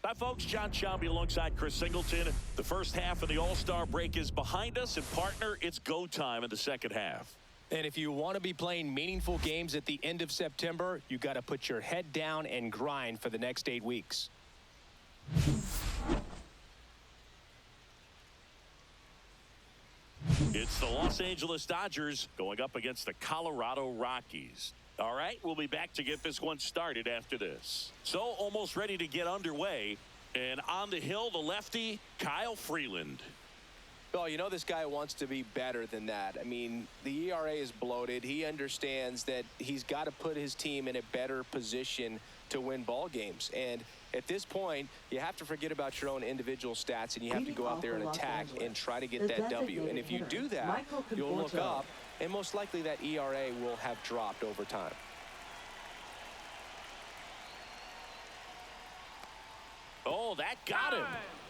Hi, folks. John Sciambi alongside Chris Singleton. The first half of the All-Star break is behind us, and partner, it's go time in the second half. And if you want to be playing meaningful games at the end of September, you got to put your head down and grind for the next 8 weeks. It's the Los Angeles Dodgers going up against the Colorado Rockies. All right, we'll be back to get this one started after this. So almost ready to get underway. And on the hill, the lefty, Kyle Freeland. Well, you know this guy wants to be better than that. I mean, the ERA is bloated. He understands that he's got to put his team in a better position to win ball games. And at this point, you have to forget about your own individual stats, and you have to go out there and attack and try to get that W. And if you do that, you'll look up, and most likely that ERA will have dropped over time. Oh, that got him.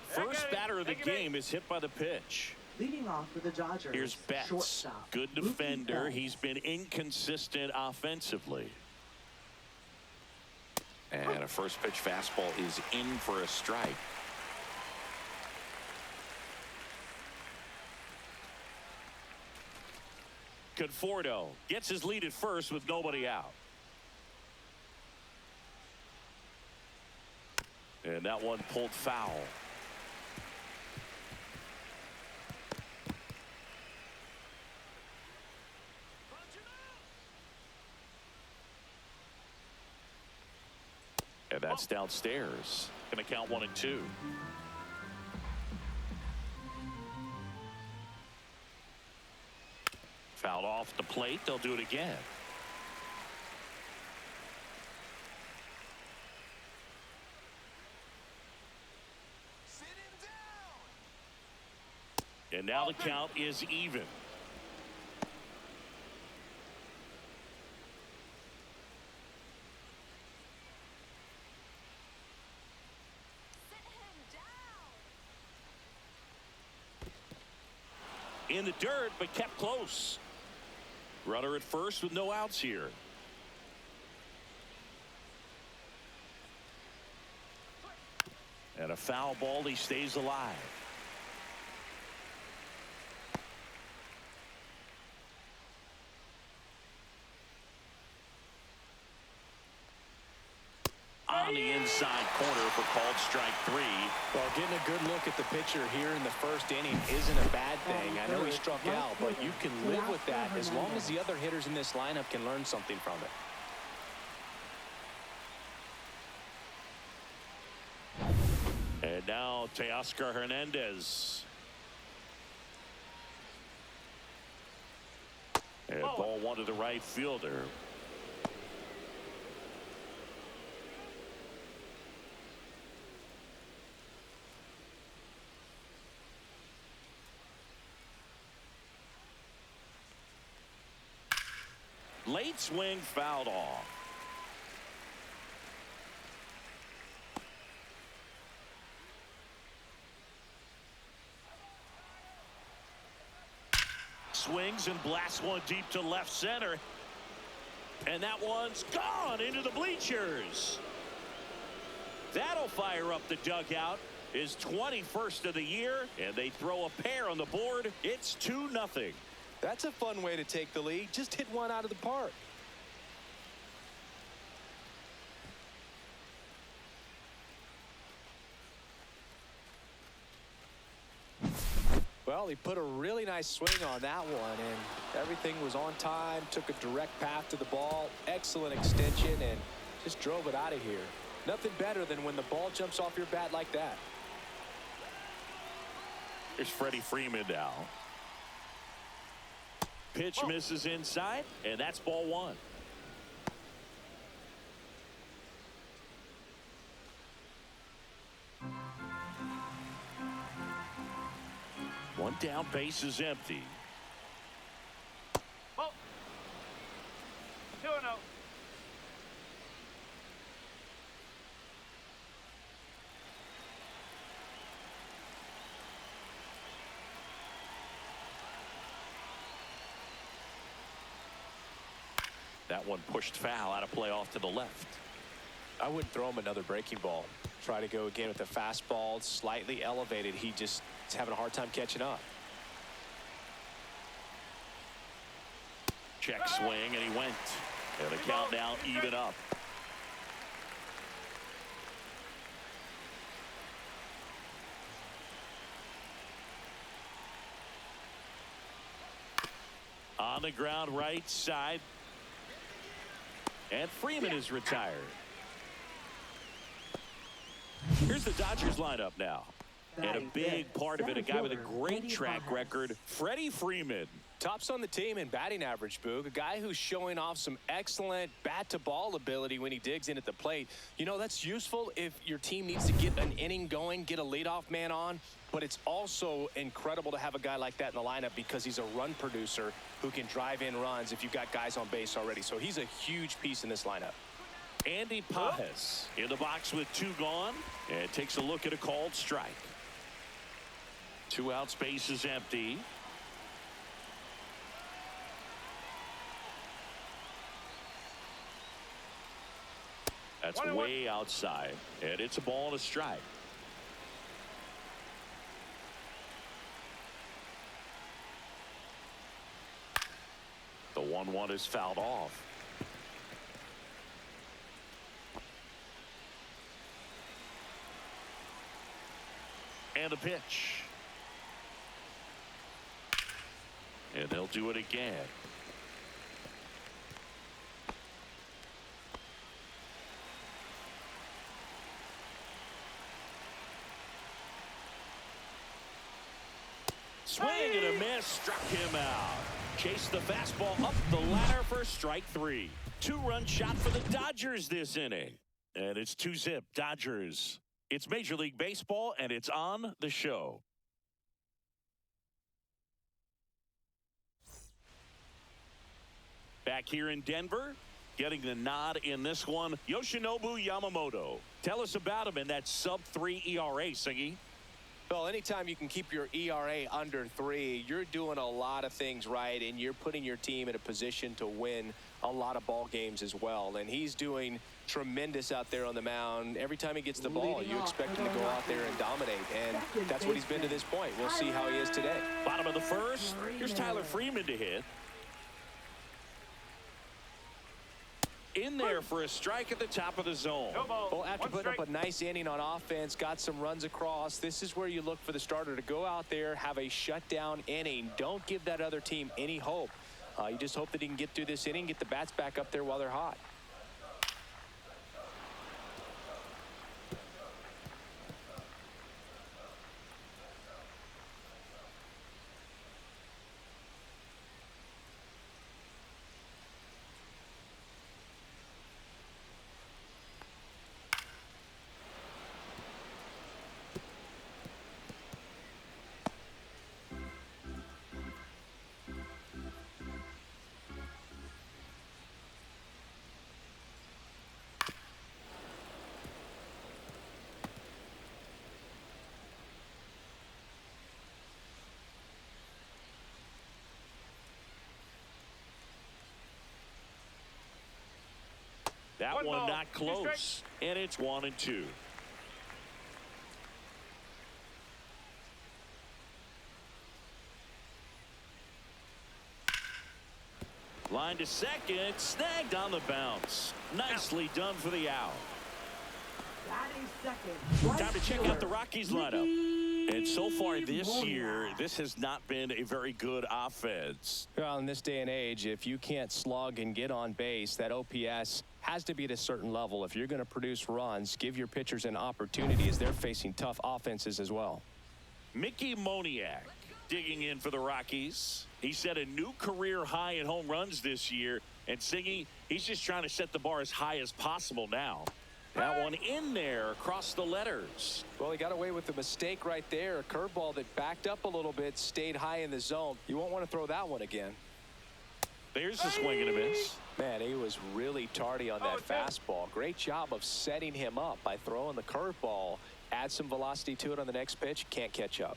First batter of the game is hit by the pitch. Leading off for the Dodgers. Here's Betts. Shortstop. Good defender. He's been inconsistent offensively. And a first pitch fastball is in for a strike. Conforto gets his lead at first with nobody out. And that one pulled foul. And that's downstairs. Going to count 1 and 2. Fouled off the plate. They'll do it again. And now the count is even. In the dirt, but kept close. Runner at first with no outs here. And a foul ball. He stays alive. On the inside corner for called strike 3. Well, getting a good look at the pitcher here in the first inning isn't a bad thing. I know he struck out, but you can live with that as long as the other hitters in this lineup can learn something from it. And now Teoscar Hernandez. And ball 1 to the right fielder. Late swing fouled off. Swings and blasts one deep to left center. And that one's gone into the bleachers. That'll fire up the dugout. His 21st of the year, and they throw a pair on the board. It's 2-0. That's a fun way to take the lead. Just hit one out of the park. Well, he put a really nice swing on that one, and everything was on time. Took a direct path to the ball. Excellent extension, and just drove it out of here. Nothing better than when the ball jumps off your bat like that. Here's Freddie Freeman now. Pitch misses inside, and that's ball 1. One down, base is empty. 2-0. That one pushed foul out of play off to the left. I wouldn't throw him another breaking ball. Try to go again with the fastball, slightly elevated. He just is having a hard time catching up. Check swing, and he went. And the count now even up. On the ground, right side. And Freeman is retired. Here's the Dodgers lineup now. And a big part of it, a guy with a great track record, Freddie Freeman. Tops on the team in batting average, Boog. A guy who's showing off some excellent bat-to-ball ability when he digs in at the plate. You know, that's useful if your team needs to get an inning going, get a leadoff man on. But it's also incredible to have a guy like that in the lineup because he's a run producer who can drive in runs if you've got guys on base already. So he's a huge piece in this lineup. Andy Pajes in the box with 2 gone and takes a look at a called strike. 2 out, space is empty. That's way outside, and it's a ball and a strike. The 1-1 is fouled off. And a pitch. And they'll do it again. Swing and a miss, struck him out. Chased the fastball up the ladder for strike 3. 2-run shot for the Dodgers this inning. And it's 2-zip Dodgers. It's Major League Baseball, and it's on the show. Back here in Denver, getting the nod in this one, Yoshinobu Yamamoto. Tell us about him in that sub-3 ERA, Singy. Well, anytime you can keep your ERA under 3, you're doing a lot of things right, and you're putting your team in a position to win a lot of ball games as well. And he's doing tremendous out there on the mound. Every time he gets the ball, you expect him to go out there and dominate, and that's what he's been to this point. We'll see how he is today. Bottom of the first, here's Tyler Freeman to hit. In there for a strike at the top of the zone. Well, after putting up a nice inning on offense, got some runs across, this is where you look for the starter to go out there, have a shutdown inning. Don't give that other team any hope. You just hope that he can get through this inning, get the bats back up there while they're hot. That one not close, and it's 1-2. Line to second, snagged on the bounce. Nicely done for the out. Time to check out the Rockies lineup. And so far this year, this has not been a very good offense. Well, in this day and age, if you can't slug and get on base, that OPS has to be at a certain level. If you're going to produce runs, give your pitchers an opportunity as they're facing tough offenses as well. Mickey Moniak digging in for the Rockies. He set a new career high in home runs this year. And Singy, he's just trying to set the bar as high as possible now. That one in there across the letters. Well, he got away with the mistake right there. A curveball that backed up a little bit, stayed high in the zone. You won't want to throw that one again. There's a swing and a miss. Man, he was really tardy on that fastball. Great job of setting him up by throwing the curveball. Add some velocity to it on the next pitch. Can't catch up.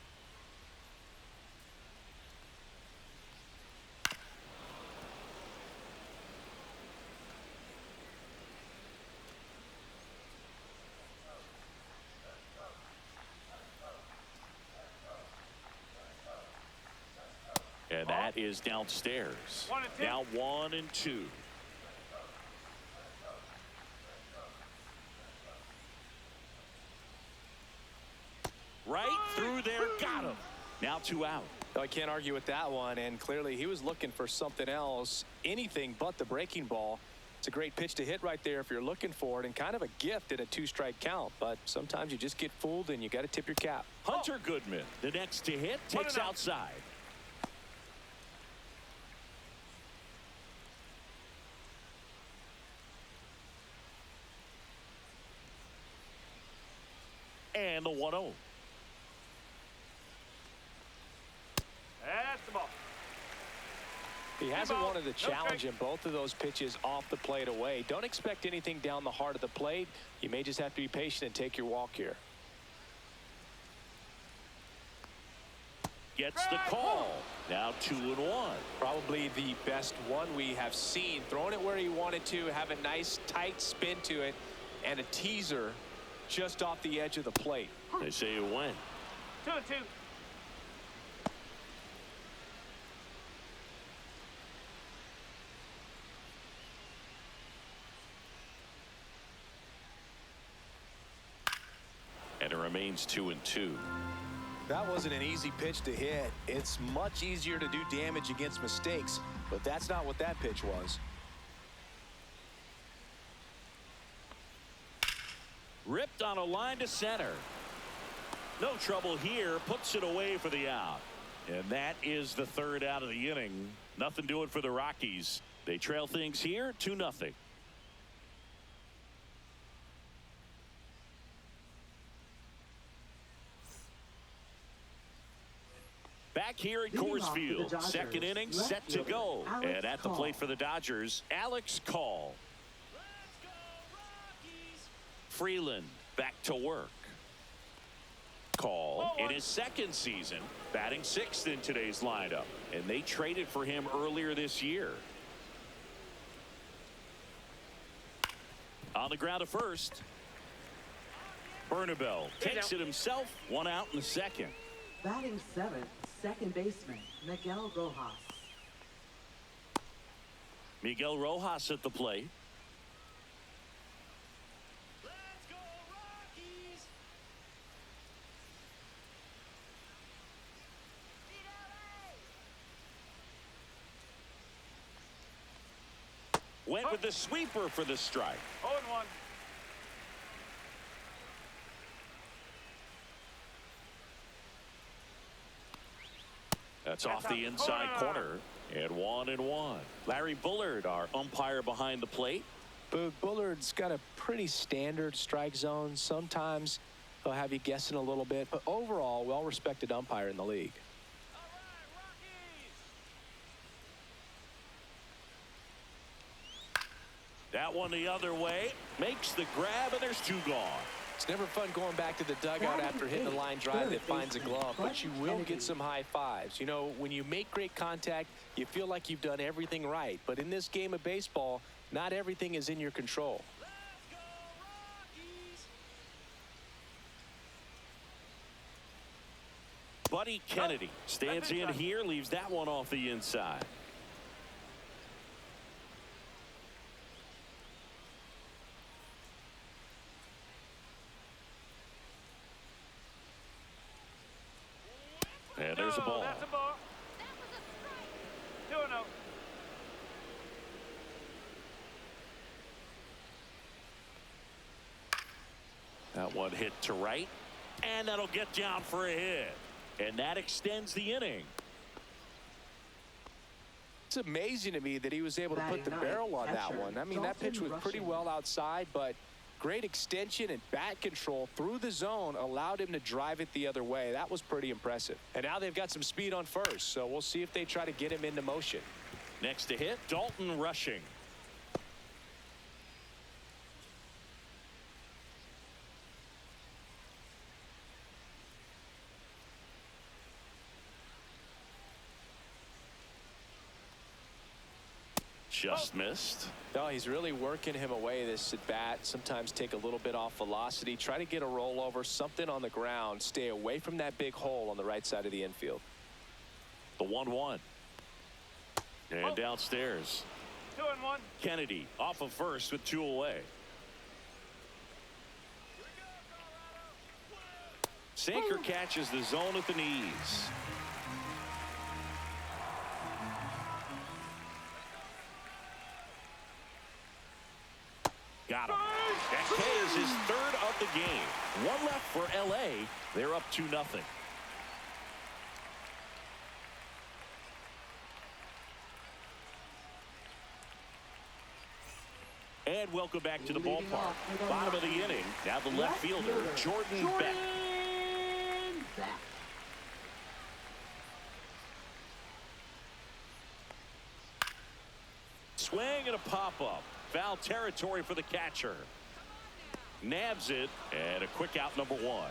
That is downstairs. 1 and 2. Now 1 and 2. Right through there, got him. Now 2 out. I can't argue with that one, and clearly he was looking for something else, anything but the breaking ball. It's a great pitch to hit right there if you're looking for it, and kind of a gift in a 2-strike count, but sometimes you just get fooled and you got to tip your cap. Hunter Goodman, the next to hit, takes outside. And the 1-0. That's the ball. He hasn't wanted the challenge in both of those pitches off the plate away. Don't expect anything down the heart of the plate. You may just have to be patient and take your walk here. Gets the call. Now 2-1. Probably the best one we have seen. Throwing it where he wanted to, have a nice tight spin to it, and a teaser just off the edge of the plate. They say you win. 2 and 2. And it remains 2 and 2. That wasn't an easy pitch to hit. It's much easier to do damage against mistakes, but that's not what that pitch was. Ripped on a line to center. No trouble here. Puts it away for the out. And that is the 3rd out of the inning. Nothing doing for the Rockies. They trail things here 2-0. Back here at Coors Field, 2nd inning set to go. And at the plate for the Dodgers, Alex Call. Freeland back to work. Call in his 2nd season, batting 6th in today's lineup, and they traded for him earlier this year. On the ground at first, Bernabel takes it himself. 1 out in the 2nd. Batting 7th, second baseman Miguel Rojas. Miguel Rojas at the plate. Went with the sweeper for the strike. 0 and 1. That's off the inside corner. And 1 and 1. Larry Bullard, our umpire behind the plate. Boog, Bullard's got a pretty standard strike zone. Sometimes he'll have you guessing a little bit, but overall, well-respected umpire in the league. That one the other way. Makes the grab, and there's 2 gone. It's never fun going back to the dugout after hitting a line drive that finds a glove, but you will get some high fives. You know, when you make great contact, you feel like you've done everything right. But in this game of baseball, not everything is in your control. Buddy Kennedy stands in here, leaves that one off the inside. And there's a ball. That's a ball. 2 and 0. That one hit to right, and that'll get down for a hit. And that extends the inning. It's amazing to me that he was able to put the barrel on that one. I mean, that pitch was pretty well outside, but great extension and bat control through the zone allowed him to drive it the other way. That was pretty impressive. And now they've got some speed on first, so we'll see if they try to get him into motion. Next to hit, Dalton Rushing. Just missed. No, he's really working him away this at bat. Sometimes take a little bit off velocity. Try to get a rollover, something on the ground. Stay away from that big hole on the right side of the infield. The 1-1. And downstairs. 2-1. Kennedy off of first with 2 away. Sinker catches the zone at the knees. Got him. That K is his 3rd of the game. 1 left for LA. They're up 2-0. And welcome back to the ballpark. Bottom of the inning. Now the left fielder, Jordan Beck. Swing and a pop-up. Foul territory for the catcher. Nabs it, and a quick out, number 1.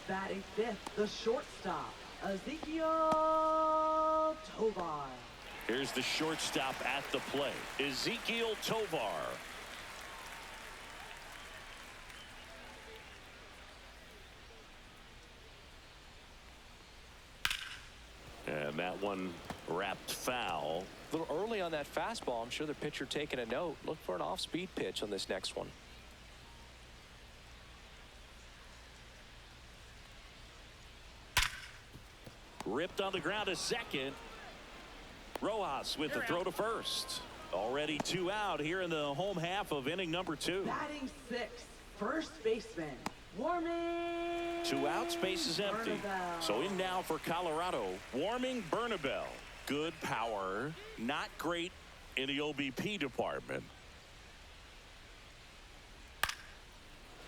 Batting 5th, the shortstop, Ezekiel Tovar. Here's the shortstop at the plate, Ezekiel Tovar. And that one wrapped foul. A little early on that fastball. I'm sure the pitcher taking a note. Look for an off-speed pitch on this next one. Ripped on the ground to second. Rojas with the throw to first. Already 2 out here in the home half of inning number 2. Batting 6th, first baseman, Warming. 2 outs, base is empty. So in now for Colorado, Warming Bernabel. Good power, not great in the OBP department.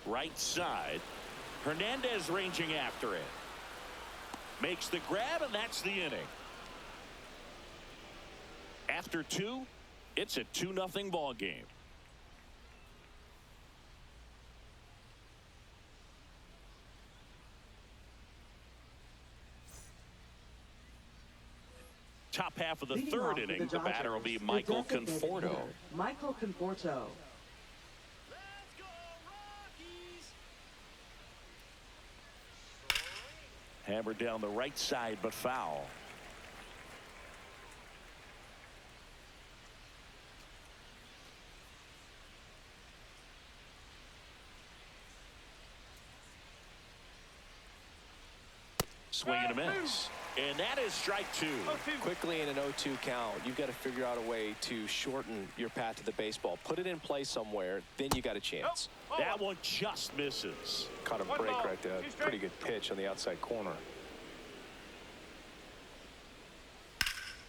Right side, Hernandez ranging after it. Makes the grab, and that's the inning. After 2, it's a 2-0 ball game. Top half of the Leading 3rd off inning, for the batter will be Michael designated Conforto. hitter, Michael Conforto. Hammered down the right side, but foul. Swing and a miss. And that is strike 2. Quickly in an 0-2 count, you've got to figure out a way to shorten your path to the baseball. Put it in play somewhere, then you got a chance. That one just misses. Caught a break right there. Pretty good pitch on the outside corner.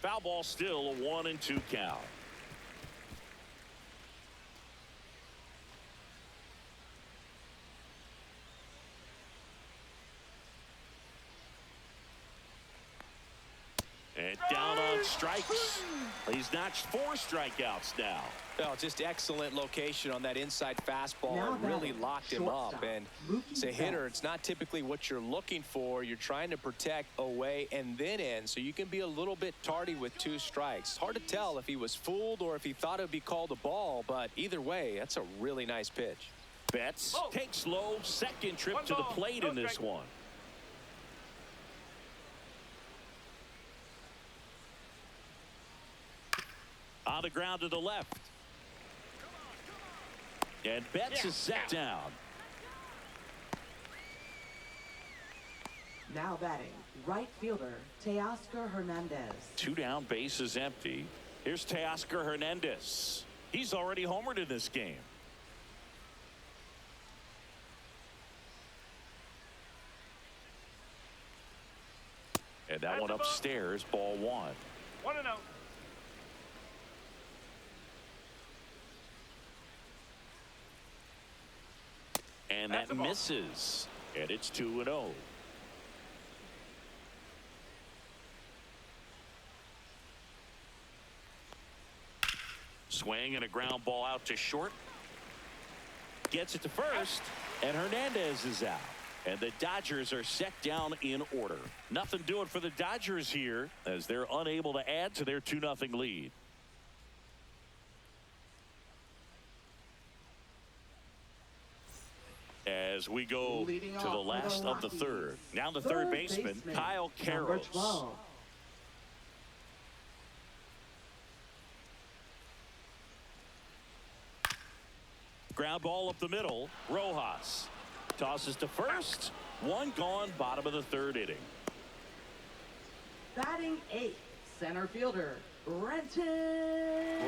Foul ball, still a 1-2 count. And down on strikes. He's notched 4 strikeouts now. Oh, just excellent location on that inside fastball. Now It really batting, locked him up. shortstop, And Mookie as a hitter, Betts. it's not typically what you're looking for. You're trying to protect away and then in, so you can be a little bit tardy with 2 strikes. Hard to tell if he was fooled or if he thought it would be called a ball, but either way, that's a really nice pitch. Betts takes low, second trip to the plate in this one. On the ground to the left. And Betts is set down. Now batting, right fielder, Teoscar Hernandez. 2 down, base is empty. Here's Teoscar Hernandez. He's already homered in this game. And that one upstairs, ball 1. 1-0. And that misses. And it's 2-0. Swing and a ground ball out to short. Gets it to first. And Hernandez is out. And the Dodgers are set down in order. Nothing doing for the Dodgers here as they're unable to add to their 2-0 lead. As we go Leading to the off for last the of the Rockies, 3rd. Now the third baseman, Kyle number Karros. 12. Ground ball up the middle. Rojas tosses to first. One gone, bottom of the third inning. Batting eighth, center fielder, Brenton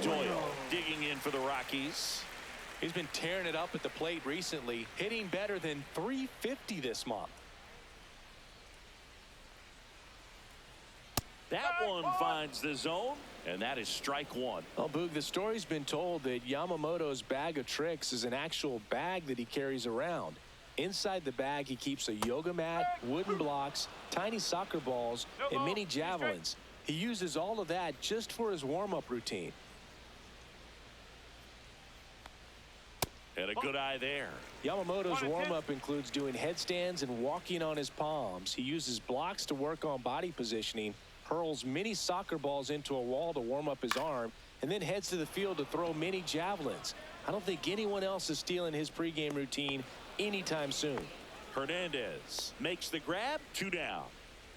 Doyle digging in for the Rockies. He's been tearing it up at the plate recently, hitting better than .350 this month. That one finds the zone, and that is strike one. Well, Boog, the story's been told that Yamamoto's bag of tricks is an actual bag that he carries around. Inside the bag, he keeps a yoga mat, wooden blocks, tiny soccer balls, and mini javelins. He uses all of that just for his warm-up routine. And a good eye there. Yamamoto's warm-up includes doing headstands and walking on his palms. He uses blocks to work on body positioning, hurls mini soccer balls into a wall to warm up his arm, and then heads to the field to throw mini javelins. I don't think anyone else is stealing his pregame routine anytime soon. Hernandez makes the grab. 2 down.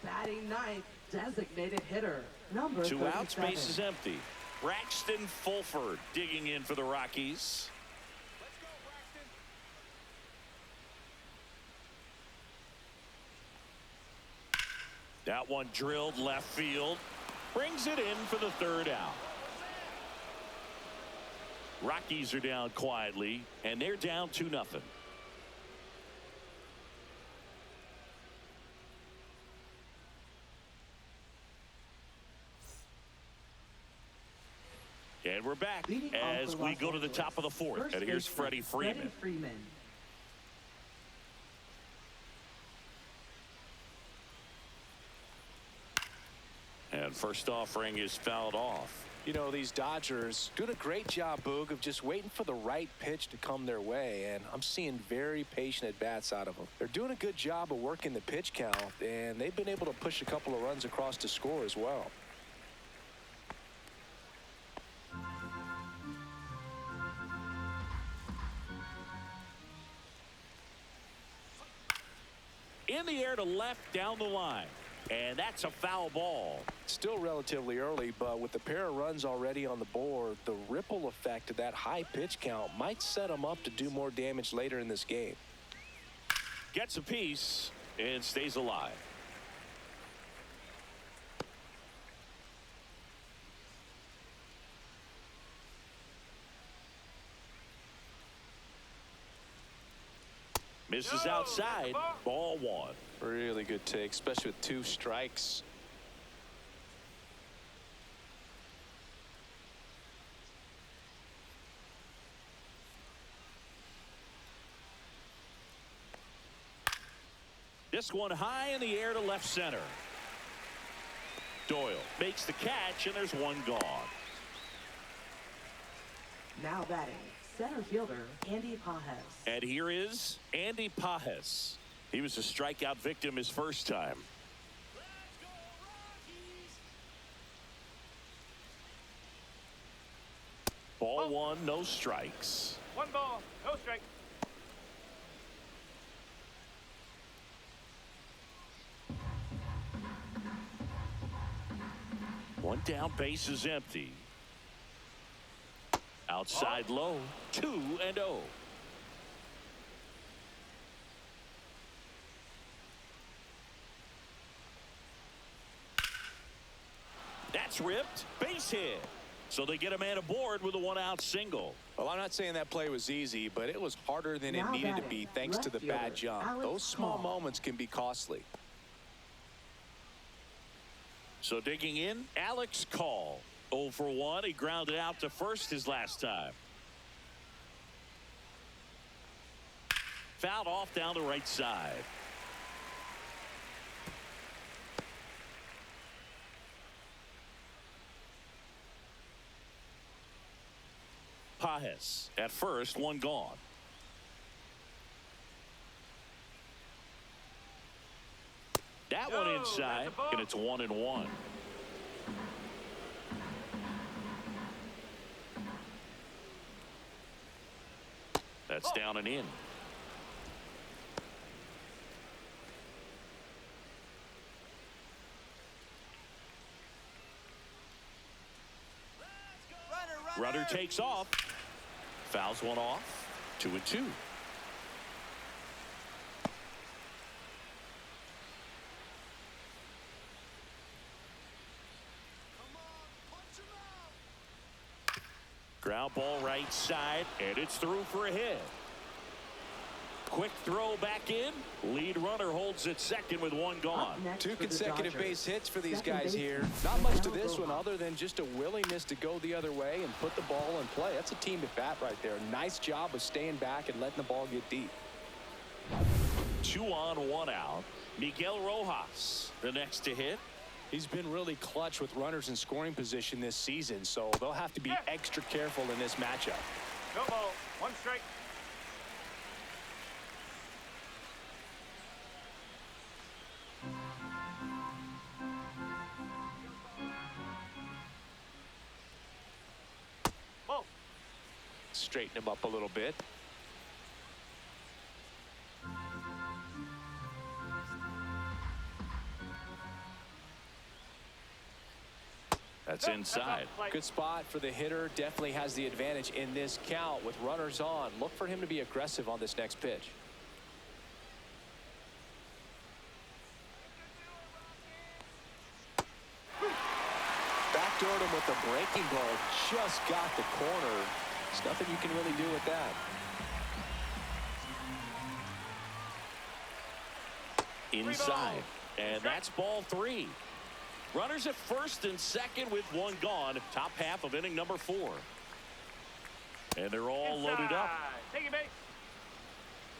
Batting ninth, designated hitter, number 2 37. outs, base is empty. Braxton Fulford digging in for the Rockies. That one drilled left field. Brings it in for the 3rd out. Rockies are down quietly, and they're down 2-0. And we're back Leading as off for we Los go to the Angeles, top of the 4th. first And here's baseman, Freddie Freeman. And first offering is fouled off. You know, these Dodgers doing a great job, Boog, of just waiting for the right pitch to come their way, and I'm seeing very patient at-bats out of them. They're doing a good job of working the pitch count, and they've been able to push a couple of runs across to score as well. In the air to left down the line. And that's a foul ball. Still relatively early, but with the pair of runs already on the board, the ripple effect of that high pitch count might set them up to do more damage later in this game. Gets a piece and stays alive. Misses outside. Ball 1. Really good take, especially with 2 strikes. This one high in the air to left center. Doyle makes the catch, and there's one gone. Now batting, center fielder, Andy Pajes. And here is Andy Pajes. He was a strikeout victim his first time. Ball 1, no strikes. 1 ball, no strike. One down, base is empty. Outside low, 2-0. That's ripped. Base hit. So they get a man aboard with a 1-out single. Well, I'm not saying that play was easy, but it was harder than it Now needed to batting, be thanks to left the bad fielder, jump. Alex Those small Call. moments can be costly. So digging in, Alex Call. 0 for 1. He grounded out to first his last time. Fouled off down the right side. Pajes at first, one gone. That one inside, and it's 1-1. That's down and in. Runner takes off. Fouls one off. 2-2. Ground ball right side, and it's through for a hit. Quick throw back in. Lead runner holds at second with one gone. Two consecutive base hits for these guys here. Not much to this one other than just a willingness to go the other way and put the ball in play. That's a team at bat right there. Nice job of staying back and letting the ball get deep. 2 on, 1 out. Miguel Rojas, the next to hit. He's been really clutch with runners in scoring position this season, so they'll have to be extra careful in this matchup. Go ball. 1 strike. Ball. Straighten him up a little bit. That's inside. Good spot for the hitter. Definitely has the advantage in this count with runners on. Look for him to be aggressive on this next pitch. Backdoored him with the breaking ball. Just got the corner. There's nothing you can really do with that. Inside. And that's ball 3. Runners at first and second with 1 gone. Top half of inning number 4. And they're all loaded up. Take it, base.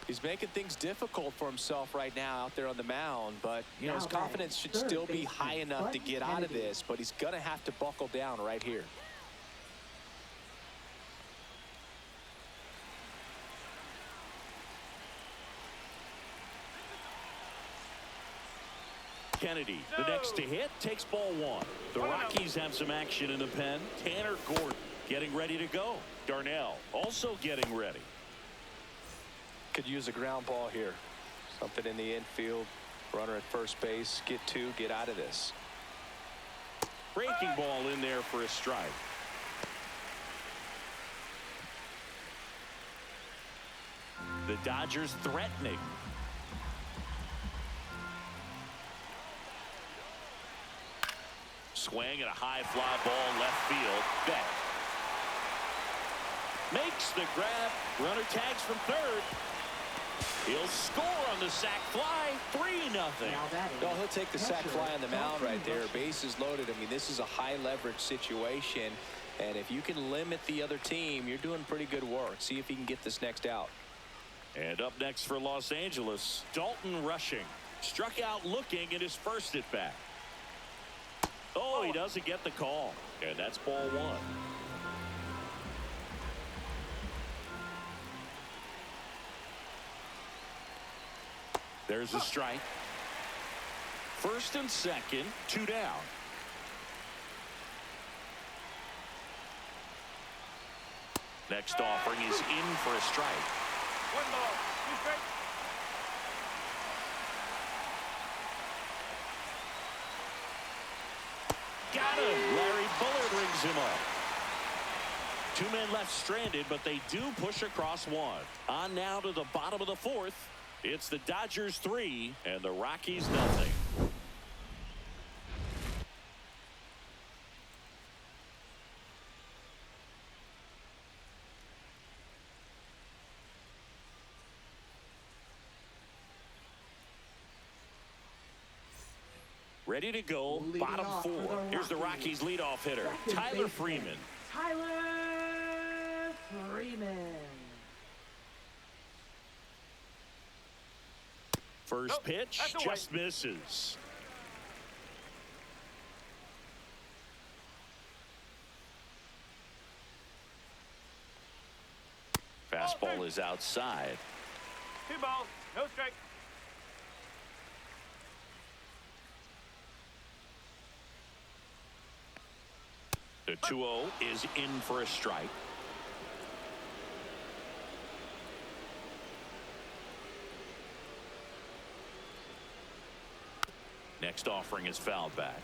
He's making things difficult for himself right now out there on the mound, but you know his confidence should still be high enough to get out of this, but he's gonna have to buckle down right here. Kennedy, the next to hit, takes ball 1. The Rockies have some action in the pen. Tanner Gordon getting ready to go. Darnell also getting ready. Could use a ground ball here. Something in the infield. Runner at first base. Get 2. Get out of this. Breaking ball in there for a strike. The Dodgers threatening. Swing and a high fly ball left field. Beck makes the grab. Runner tags from third. He'll score on the sac fly. 3-0. No, he'll take the sac fly on the mound right there. Bases loaded. I mean, this is a high leverage situation, and if you can limit the other team, you're doing pretty good work. See if he can get this next out. And up next for Los Angeles, Dalton Rushing. Struck out looking at his first at bat. Oh, he doesn't get the call. And that's ball 1. There's a strike. First and second, 2 down. Next offering is in for a strike. 1 ball. 2 strikes. Got him. Larry Buller brings him up. 2 men left stranded, but they do push across 1. On now to the bottom of the 4th. It's the Dodgers 3 and the Rockies 0. Ready to go. Bottom 4. Here's the Rockies leadoff hitter, Tyler Freeman. Tyler Freeman. First pitch just misses. Fastball is outside. 2 balls. No strike. The 2-0 is in for a strike. Next offering is fouled back.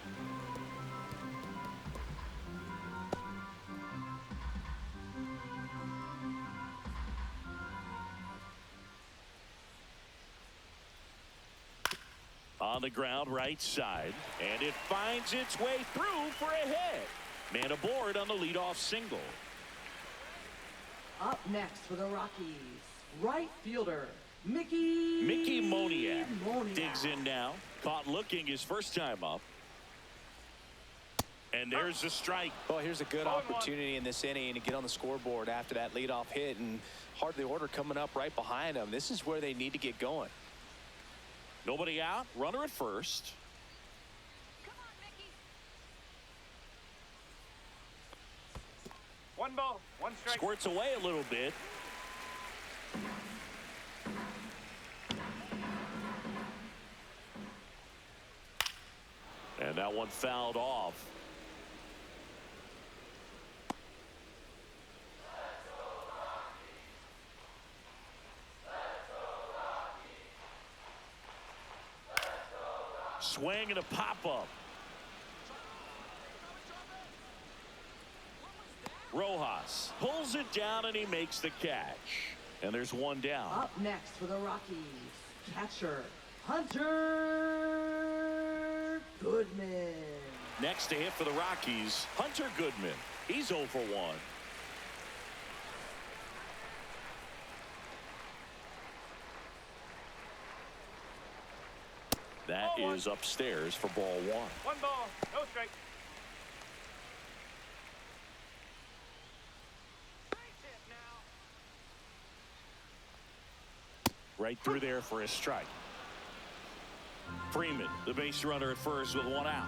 On the ground right side, and it finds its way through for a hit. Man aboard on the leadoff single. Up next for the Rockies, right fielder, Mickey Moniak digs in now. Caught looking his first time up. And there's a strike. Well, here's a good opportunity in this inning to get on the scoreboard after that leadoff hit, and hardly order coming up right behind them. This is where they need to get going. Nobody out. Runner at first. Come on, Mickey. 1 ball, 1 strike. Squirts away a little bit. And that one fouled off. Swing and a pop-up. Rojas pulls it down and he makes the catch. And there's one down. Up next for the Rockies, catcher, Hunter Goodman. Next to hit for the Rockies, Hunter Goodman. He's 0 for 1. That is upstairs for ball 1. 1 ball, no strike. Right through there for a strike. Freeman, the base runner at first with 1 out.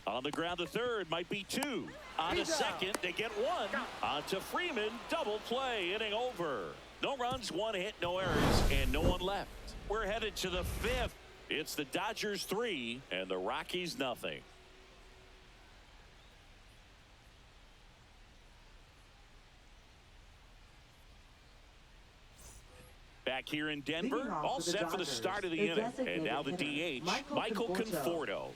On the ground to third, might be 2. On to second, they get 1. On to Freeman, double play, inning over. No runs, 1 hit, no errors, and no one left. We're headed to the 5th. It's the Dodgers 3 and the Rockies nothing. Back here in Denver, all set for the start of the inning. And now the DH, Michael Conforto.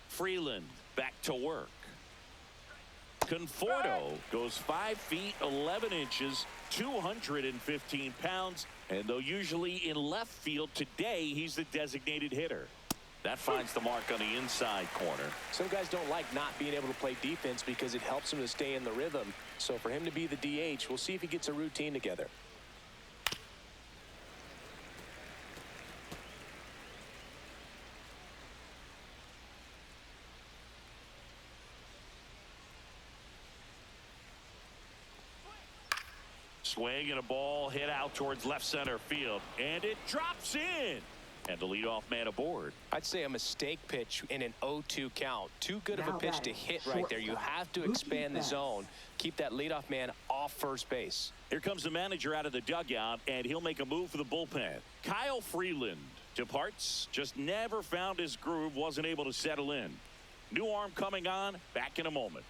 Freeland back to work. Conforto goes 5 feet 11 inches, 215 pounds, and though usually in left field, today he's the designated hitter. That finds the mark on the inside corner. Some guys don't like not being able to play defense because it helps them to stay in the rhythm. So for him to be the DH, we'll see if he gets a routine together. Swing and a ball hit out towards left center field, and it drops in. And the leadoff man aboard. I'd say a mistake pitch in an 0-2 count. Too good of a pitch to hit right there. You have to expand the zone. Keep that leadoff man off first base. Here comes the manager out of the dugout, and he'll make a move for the bullpen. Kyle Freeland departs. Just never found his groove. Wasn't able to settle in. New arm coming on. Back in a moment.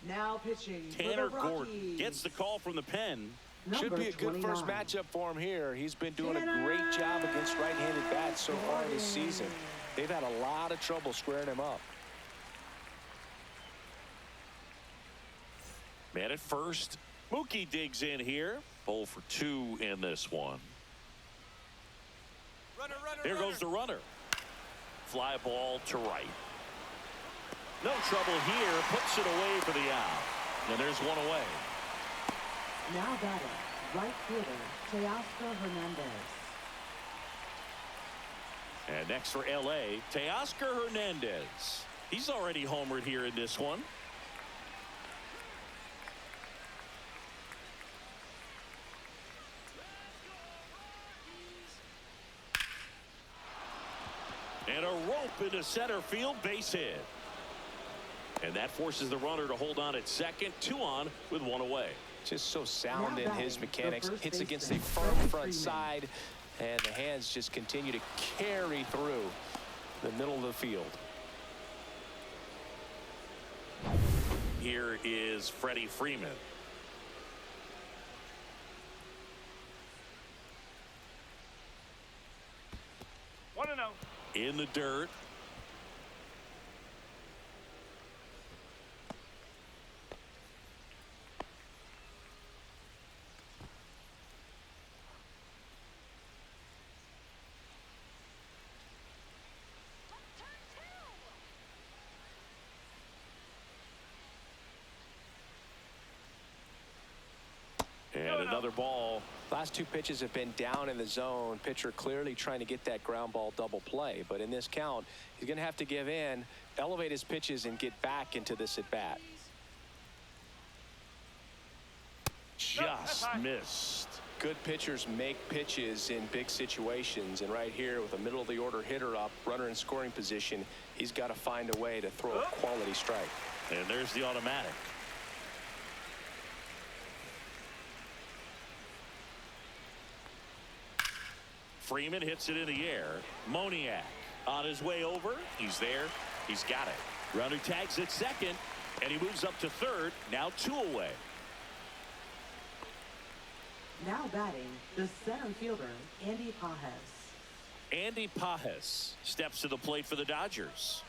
Now pitching Tanner for the Gordon Rockies, gets the call from the pen. Should be a good first matchup for him here. He's been doing a great job against right-handed bats so far this season. They've had a lot of trouble squaring him up. Man at first. Mookie digs in here. 0 for 2 in this one. Here goes the runner. Fly ball to right. No trouble here. Puts it away for the out. And there's one away. Now batting, right fielder, Teoscar Hernandez. And next for L.A., Teoscar Hernandez. He's already homered here in this one. And a rope into center field, base hit. And that forces the runner to hold on at second. 2 on with 1 away. Just so sound in his mechanics. Hits against a firm front side, and the hands just continue to carry through the middle of the field. here is Freddie Freeman. One and oh. In the dirt. And another ball. Last two pitches have been down in the zone. Pitcher clearly trying to get that ground ball double play. But in this count, he's going to have to give in, elevate his pitches, and get back into this at bat. Just missed. Good pitchers make pitches in big situations. And right here with a middle of the order hitter up, runner in scoring position, he's got to find a way to throw a quality strike. And there's the automatic. Freeman hits it in the air. Moniak on his way over. He's there. He's got it. Runner tags at second, and he moves up to third. Now 2 away. Now batting, the center fielder, Andy Pajes. Andy Pajes steps to the plate for the Dodgers.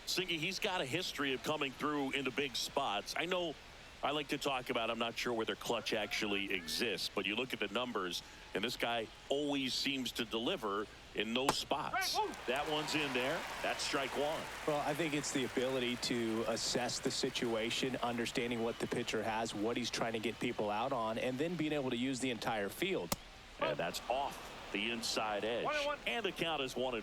Singy, he's got a history of coming through into big spots. I know I like to talk about, I'm not sure where their clutch actually exists, but you look at the numbers, and this guy always seems to deliver in those spots. That one's in there. That's strike one. Well, I think it's the ability to assess the situation, understanding what the pitcher has, what he's trying to get people out on, and then being able to use the entire field. And that's off the inside edge. 1-1. And the count is 1-1.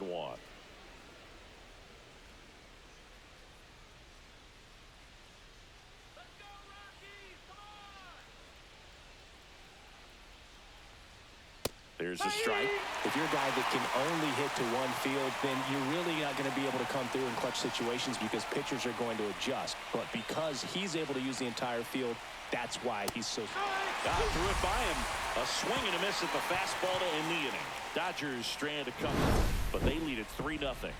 There's a strike. If you're a guy that can only hit to one field, then you're really not going to be able to come through in clutch situations because pitchers are going to adjust. But because he's able to use the entire field, that's why he's so. Threw it by him. A swing and a miss at the fastball to end the inning. Dodgers strand a couple, but they lead it 3-0.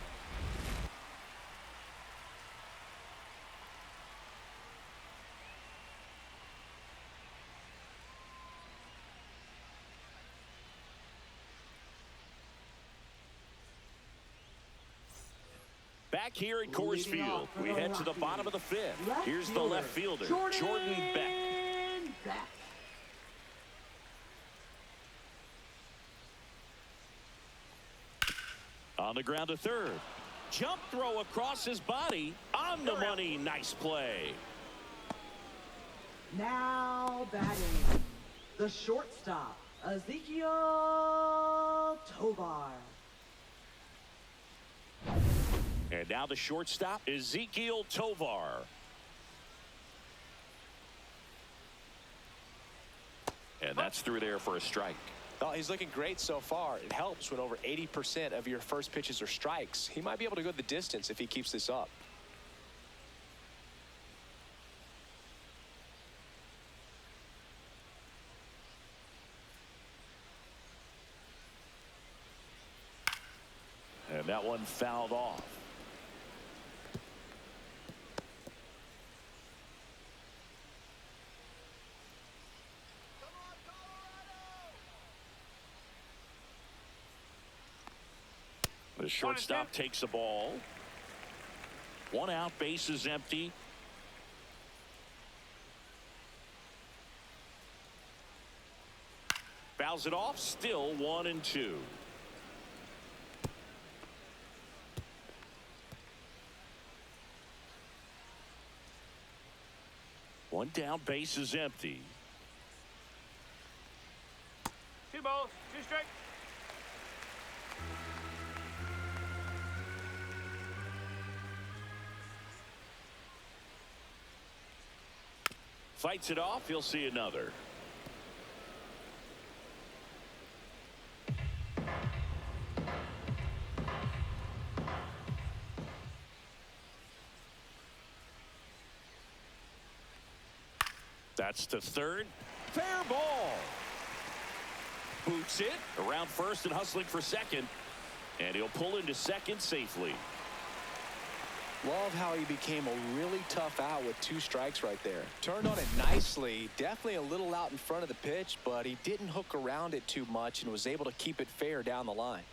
Back here at Coors Field, we head to the bottom of the 5th. Here's the left fielder, Jordan Beck. On the ground to third. Jump throw across his body. On the money. Nice play. Now batting, the shortstop, Ezekiel Tovar. And now the shortstop, Ezekiel Tovar. And that's through there for a strike. Well, he's looking great so far. It helps when over 80% of your first pitches are strikes. He might be able to go the distance if he keeps this up. And that one fouled off. The shortstop takes the ball. 1 out, base is empty. Fouls it off, still 1-2. One down, base is empty. 2 balls, 2 strikes. Fights it off, he'll see another. That's to third. Fair ball. Boots it around first and hustling for second. And he'll pull into second safely. Love how he became a really tough out with 2 strikes right there. Turned on it nicely. Definitely a little out in front of the pitch, but he didn't hook around it too much and was able to keep it fair down the line.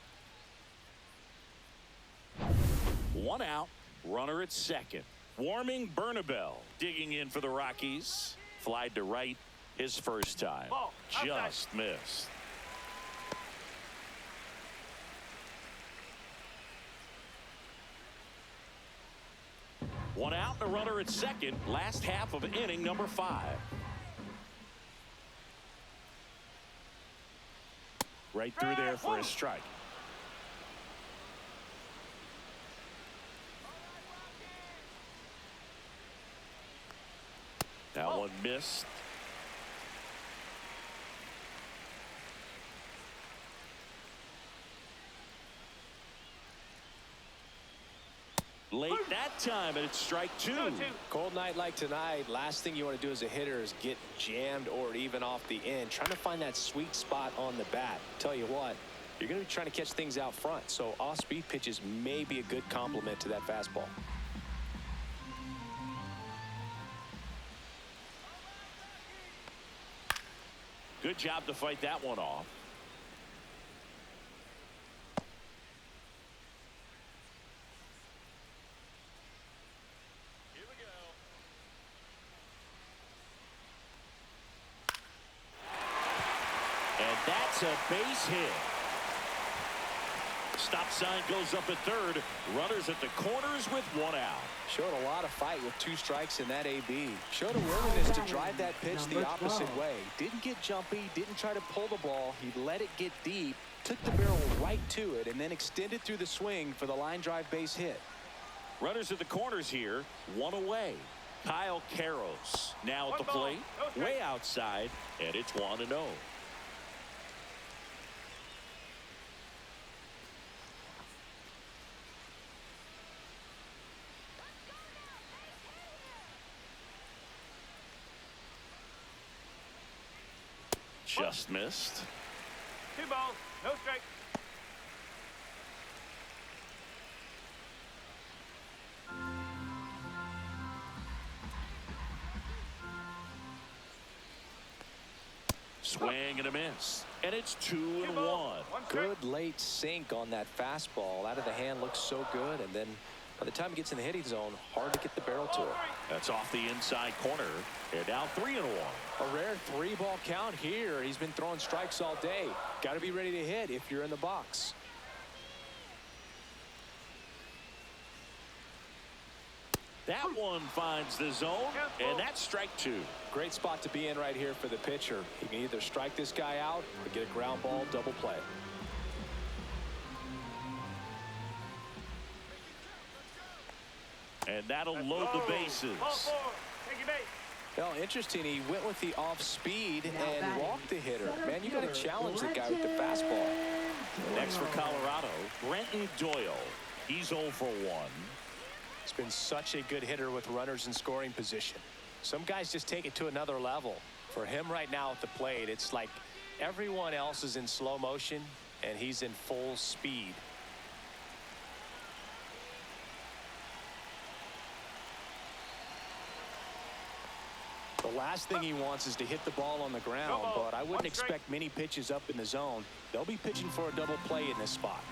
1 out, runner at second. Warming Bernabel, digging in for the Rockies. Flied to right his first time. Ball, outside. Just missed. One out and a runner at second. Last half of inning number 5. Right through there for a strike. That one missed. Late that time, and it's strike 2. Cold night like tonight, last thing you want to do as a hitter is get jammed or even off the end. Trying to find that sweet spot on the bat. Tell you what, you're going to be trying to catch things out front, so off-speed pitches may be a good complement to that fastball. Good job to fight that one off. Here we go. And that's a base hit. Stop sign goes up at third. Runners at the corners with 1 out. Showed a lot of fight with 2 strikes in that AB. Showed a willingness to drive that pitch the opposite way. Didn't get jumpy, didn't try to pull the ball. He let it get deep, took the barrel right to it, and then extended through the swing for the line drive base hit. Runners at the corners here, 1 away. Kyle Karros now at the plate, way outside, and it's 1-0. Just missed. 2 balls, no strike. Swing and a miss. And it's 2-1. Good late sink on that fastball. Out of the hand looks so good, and then by the time it gets in the hitting zone, hard to get the barrel to it. That's off the inside corner. And now 3-1. A rare 3-ball count here. He's been throwing strikes all day. Got to be ready to hit if you're in the box. That one finds the zone, and that's strike 2. Great spot to be in right here for the pitcher. He can either strike this guy out or get a ground ball double play. And that'll load the bases. Well, interesting. He went with the off speed and walked the hitter. Man, you got to challenge the guy with the fastball. Next for Colorado, Brenton Doyle. He's 0 for 1. He's been such a good hitter with runners in scoring position. Some guys just take it to another level. For him right now at the plate, it's like everyone else is in slow motion and he's in full speed. The last thing he wants is to hit the ball on the ground, but I wouldn't expect many pitches up in the zone. They'll be pitching for a double play in this spot.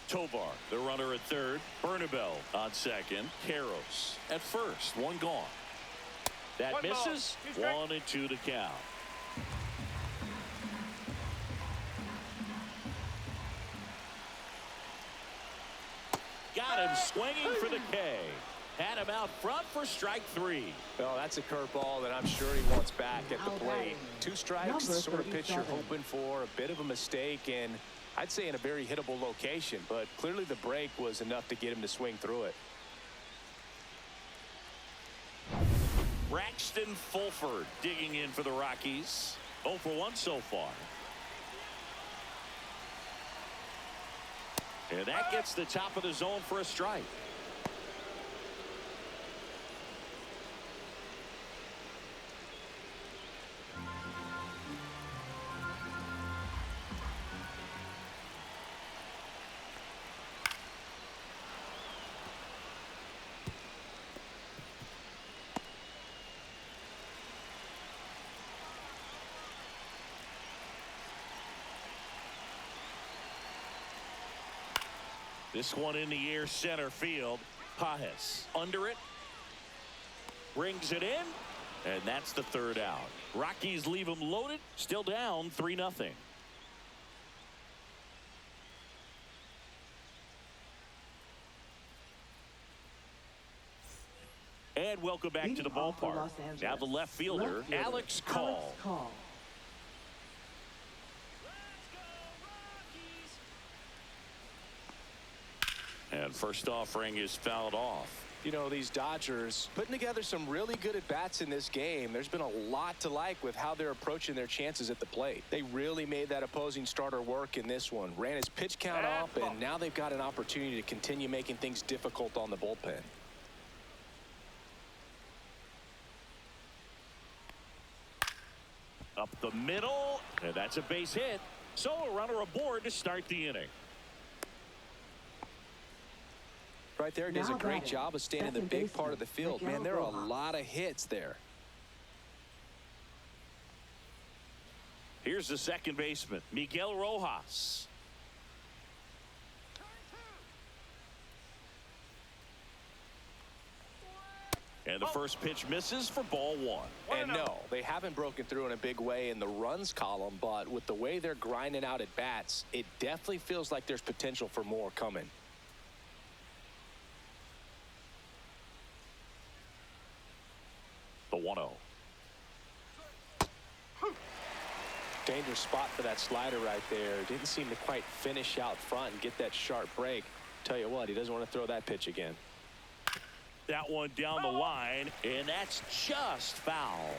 Tovar, the runner at third. Bernabel on second. Karros at first. 1 gone. That misses. 1-2 to count. Got him swinging for the K. Had him out front for strike 3. Well, that's a curveball that I'm sure he wants back at the plate. 2 strikes, the sort of pitch you're hoping for. A bit of a mistake, and I'd say in a very hittable location, but clearly the break was enough to get him to swing through it. Braxton Fulford digging in for the Rockies. 0 for 1 so far. And that gets the top of the zone for a strike. This one in the air center field. Pajes under it. Brings it in. And that's the third out. Rockies leave them loaded. Still down 3-0. And welcome back to the ballpark. Now the left fielder, Alex Call. And first offering is fouled off. You know, these Dodgers putting together some really good at-bats in this game. There's been a lot to like with how they're approaching their chances at the plate. They really made that opposing starter work in this one. Ran his pitch count up, and now they've got an opportunity to continue making things difficult on the bullpen. Up the middle, and that's a base hit. So a runner aboard to start the inning. Right there, does a great job of staying in the big part of the field. Man, there are a lot of hits there. Here's the second baseman, Miguel Rojas. And the first pitch misses for ball one. And no, they haven't broken through in a big way in the runs column, but with the way they're grinding out at bats, it definitely feels like there's potential for more coming. The 1-0. Dangerous spot for that slider right there. Didn't seem to quite finish out front and get that sharp break. Tell you what, he doesn't want to throw that pitch again. That one down the line, and that's just foul.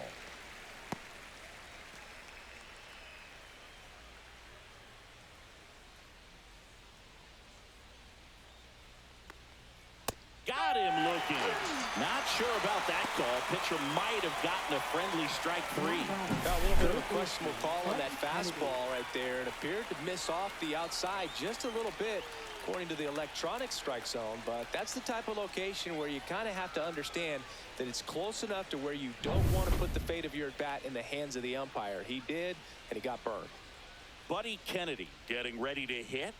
Got him looking. Not sure about that call. Pitcher might have gotten a friendly strike three. Got a little bit of a questionable call on that fastball right there. It appeared to miss off the outside just a little bit, according to the electronic strike zone. But that's the type of location where you kind of have to understand that it's close enough to where you don't want to put the fate of your bat in the hands of the umpire. He did, and he got burned. Buddy Kennedy getting ready to hit.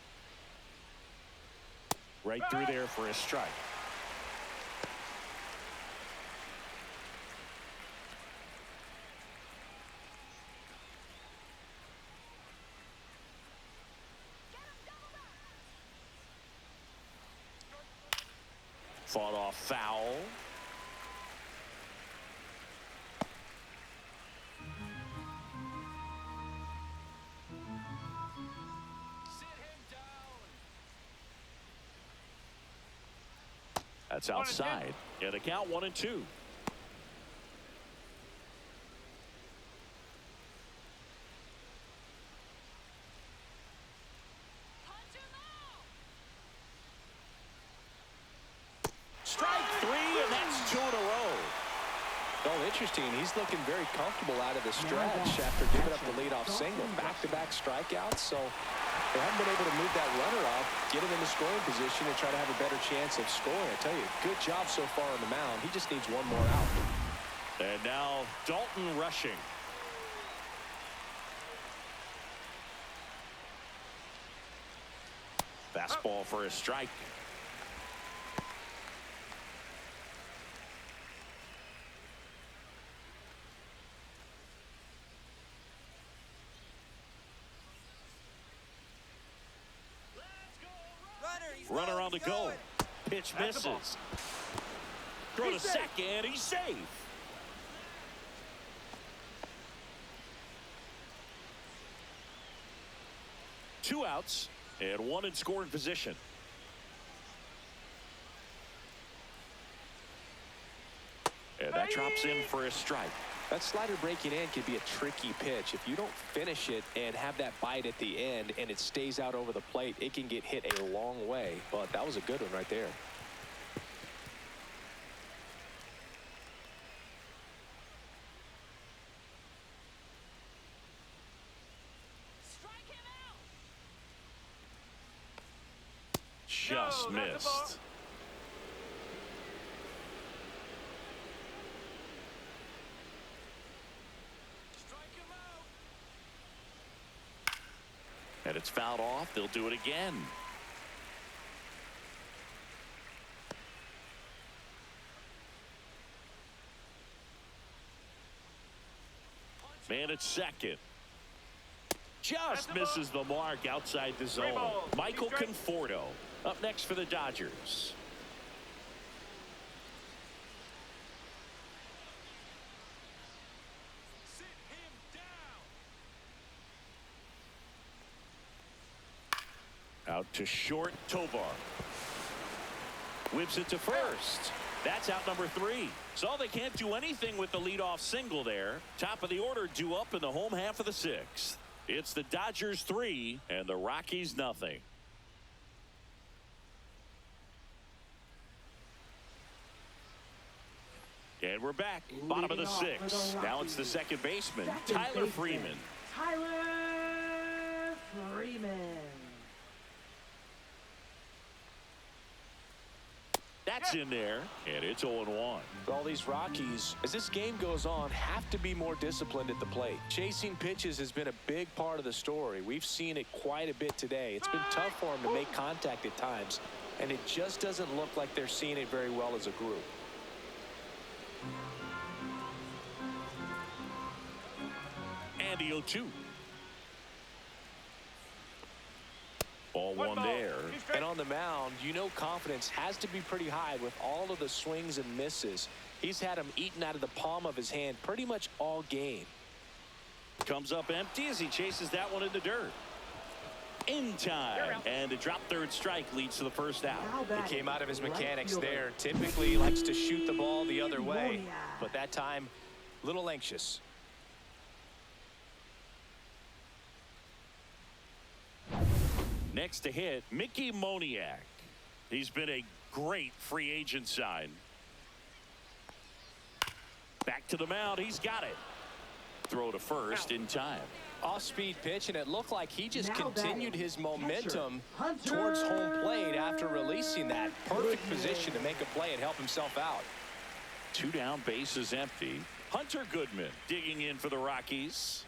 Right through there for a strike. Fought off foul. That's outside. And the count 1-2. Strike three, and that's 2 in a row. Oh, interesting. He's looking very comfortable out of the stretch after giving up the leadoff single. Back-to-back strikeouts, so they haven't been able to move that runner up, get him in the scoring position, and try to have a better chance of scoring. I tell you, good job so far on the mound. He just needs one more out. And now Dalton rushing. Fastball for a strike. Runner on the go. Pitch misses. Throw to second. He's safe. Two outs and one in scoring position. And that drops in for a strike. That slider breaking in could be a tricky pitch. If you don't finish it and have that bite at the end and it stays out over the plate, it can get hit a long way. But that was a good one right there. Strike him out. Just missed. And it's fouled off. They'll do it again. Man at second. Just misses the mark outside the zone. Michael Conforto up next for the Dodgers. Out to short, Tovar. Whips it to first. That's out number 3. So they can't do anything with the leadoff single there. Top of the order due up in the home half of the 6th. It's the Dodgers 3 and the Rockies nothing. And we're back. Bottom of the 6th. Now it's the second baseman, Tyler Freeman. Tyler Freeman. That's in there, and it's 0-1. All these Rockies, as this game goes on, have to be more disciplined at the plate. Chasing pitches has been a big part of the story. We've seen it quite a bit today. It's been tough for them to make contact at times, and it just doesn't look like they're seeing it very well as a group. And the 0-2. Ball one there. And on the mound, you know confidence has to be pretty high with all of the swings and misses. He's had them eaten out of the palm of his hand pretty much all game. Comes up empty as he chases that one in the dirt. In time. And a drop third strike leads to the first out. He came out of his mechanics there. Typically he likes to shoot the ball the other way, but that time a little anxious. Next to hit, Mickey Moniak. He's been a great free agent sign. Back to the mound. He's got it. Throw to first in time. Off-speed pitch, and it looked like he just continued his momentum towards home plate after releasing that. Perfect position to make a play and help himself out. 2 down, bases empty. Hunter Goodman digging in for the Rockies.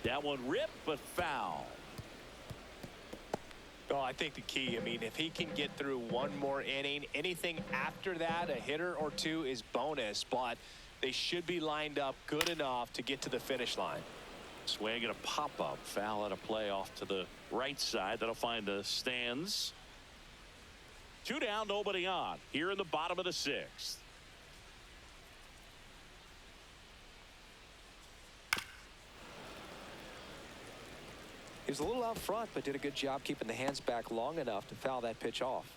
That one ripped, but foul. Oh, I think the key, I mean, if he can get through one more inning, anything after that, a hitter or two is bonus, but they should be lined up good enough to get to the finish line. Swing and a pop-up. Foul at a play off to the right side. That'll find the stands. 2 down, nobody on. Here in the bottom of the 6th. He was a little out front, but did a good job keeping the hands back long enough to foul that pitch off.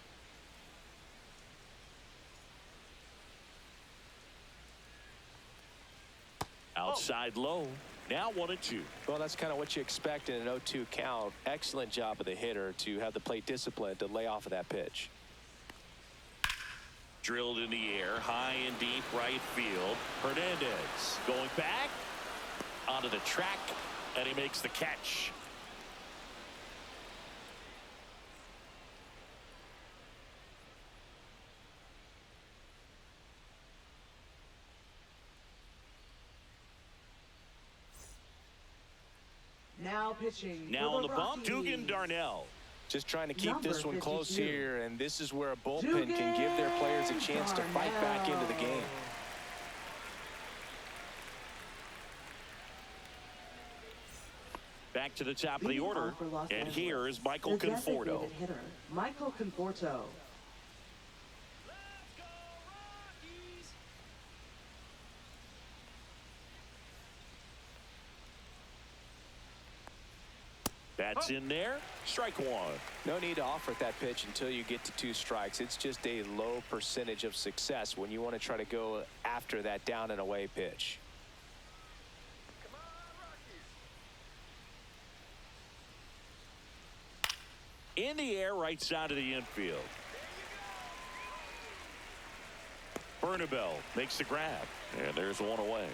Outside low. Now 1-2. Well, that's kind of what you expect in an 0-2 count. Excellent job of the hitter to have the plate discipline to lay off of that pitch. Drilled in the air, high and deep right field. Hernandez going back onto the track, and he makes the catch. Now pitching. Now on the bump, Rockies. Dugan Darnell. Just trying to keep Number this one close 52. here, and this is where a bullpen can give their players a chance to fight back into the game. Back to the top of the Leading order, off for Los and Angeles, here is Michael the Conforto. designated hitter, Michael Conforto. That's in there. Strike one. No need to offer that pitch until you get to 2 strikes. It's just a low percentage of success when you want to try to go after that down and away pitch. In the air, right side of the infield. Bernabel makes the grab, and there's one away.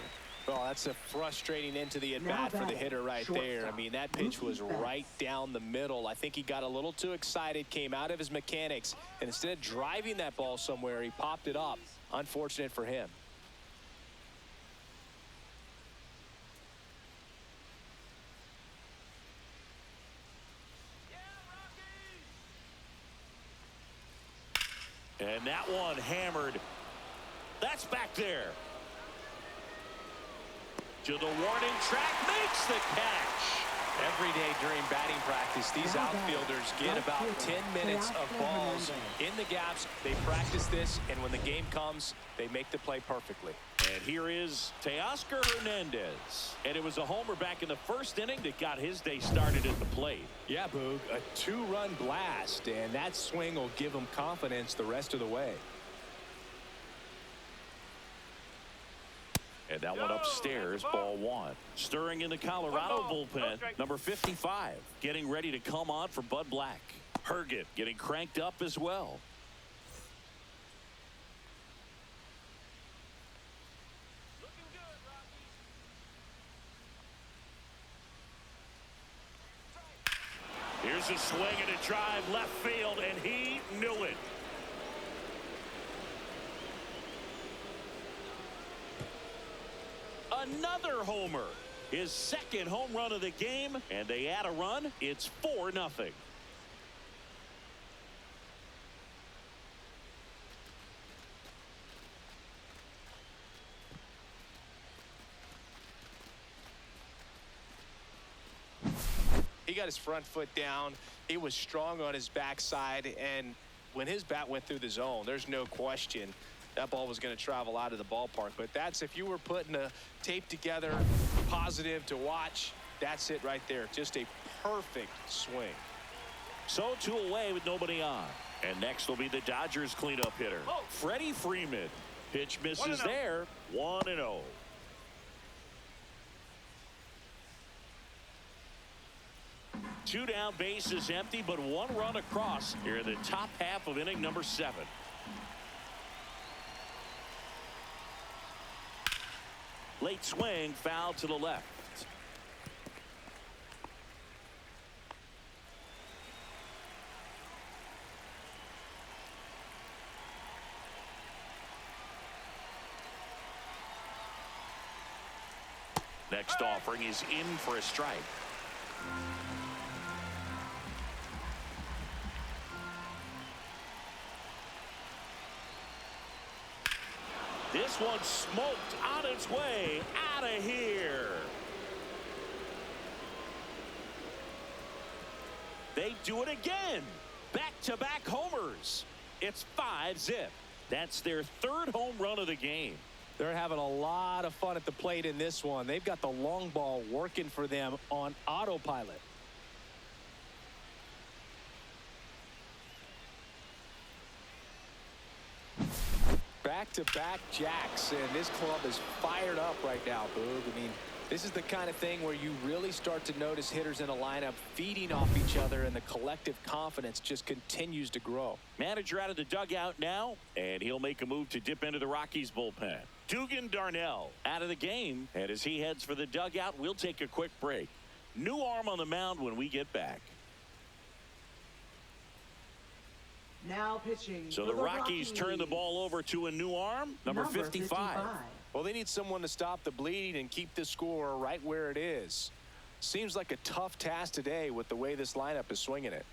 Well, that's a frustrating end to the at-bat for the hitter right there. I mean, that pitch was right down the middle. I think he got a little too excited, came out of his mechanics, and instead of driving that ball somewhere, he popped it up. Unfortunate for him. And that one hammered. That's back there. To the warning track, makes the catch. Every day during batting practice, these outfielders get about 10 minutes of balls in the gaps. They practice this, and when the game comes, they make the play perfectly. And here is Teoscar Hernandez. And it was a homer back in the first inning that got his day started at the plate. Yeah, Boog, a 2-run blast, and that swing will give him confidence the rest of the way. And that one upstairs, ball one. Stirring in the Colorado bullpen, number 55, getting ready to come on for Bud Black. Herget getting cranked up as well. Here's a swing and a drive left field, and he knew it. Another homer, his second home run of the game, and they add a run. It's 4-0. He got his front foot down. He was strong on his backside, and when his bat went through the zone, there's no question that ball was going to travel out of the ballpark. But that's, if you were putting a tape together, positive to watch, that's it right there. Just a perfect swing. So 2 away with nobody on. And next will be the Dodgers cleanup hitter, Freddie Freeman. Pitch misses there. 1-0. Two down, bases empty, but 1 run across here in the top half of inning number 7. Late swing, foul to the left. Next offering is in for a strike. This one smoked on its way out of here. They do it again. Back-to-back homers. It's 5-zip. That's their 3rd home run of the game. They're having a lot of fun at the plate in this one. They've got the long ball working for them on autopilot. Back-to-back jacks, and this club is fired up right now, Boog. I mean, this is the kind of thing where you really start to notice hitters in a lineup feeding off each other, and the collective confidence just continues to grow. Manager out of the dugout now, and he'll make a move to dip into the Rockies bullpen. Dugan Darnell out of the game, and as he heads for the dugout, we'll take a quick break. New arm on the mound when we get back. Now pitching. So the Rockies turn the ball over to a new arm, number 55. Well, they need someone to stop the bleeding and keep the score right where it is. Seems like a tough task today with the way this lineup is swinging it.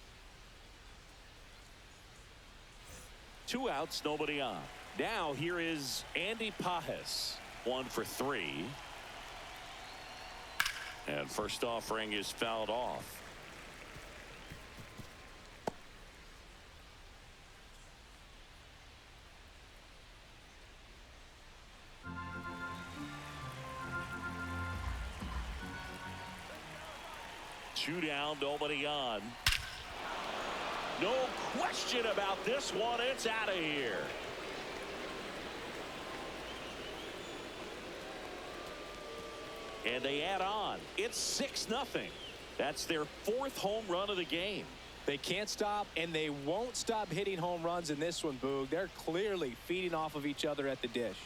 2 outs, nobody on. Now here is Andy Pajes, 1 for 3. And first offering is fouled off. Two down, nobody on. No question about this one. It's out of here. And they add on. It's 6-0. That's their 4th home run of the game. They can't stop, and they won't stop hitting home runs in this one, Boog. They're clearly feeding off of each other at the dish.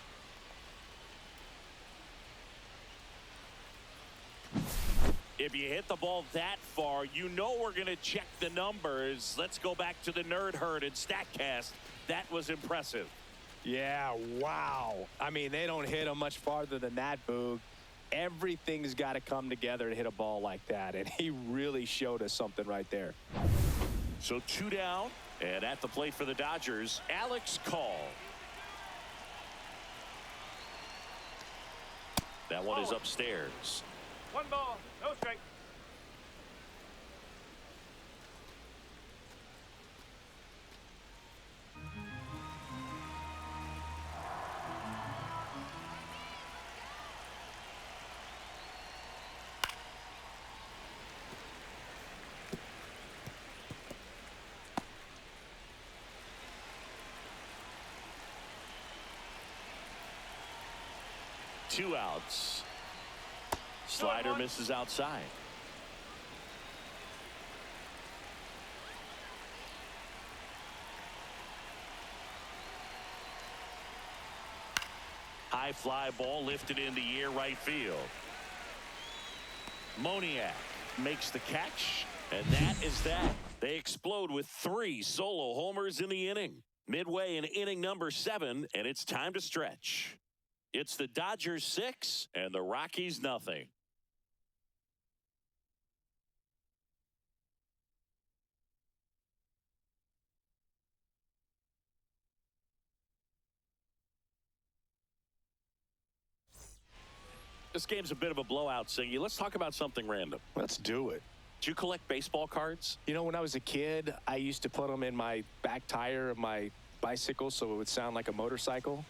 If you hit the ball that far, you know we're going to check the numbers. Let's go back to the Nerd Herd and StatCast. That was impressive. Yeah, wow. I mean, they don't hit them much farther than that, Boog. Everything's got to come together to hit a ball like that, and he really showed us something right there. So 2 down, And at the plate for the Dodgers, Alex Call. That one is upstairs. 1 ball, no strike. Two outs. Slider misses outside. High fly ball lifted in the air right field. Moniak makes the catch, and that is that. They explode with 3 solo homers in the inning. Midway in inning number 7, and it's time to stretch. It's the Dodgers 6 and the Rockies nothing. This game's a bit of a blowout, Singy. Let's talk about something random. Let's do it. Do you collect baseball cards? You know, when I was a kid, I used to put them in my back tire of my bicycle so it would sound like a motorcycle.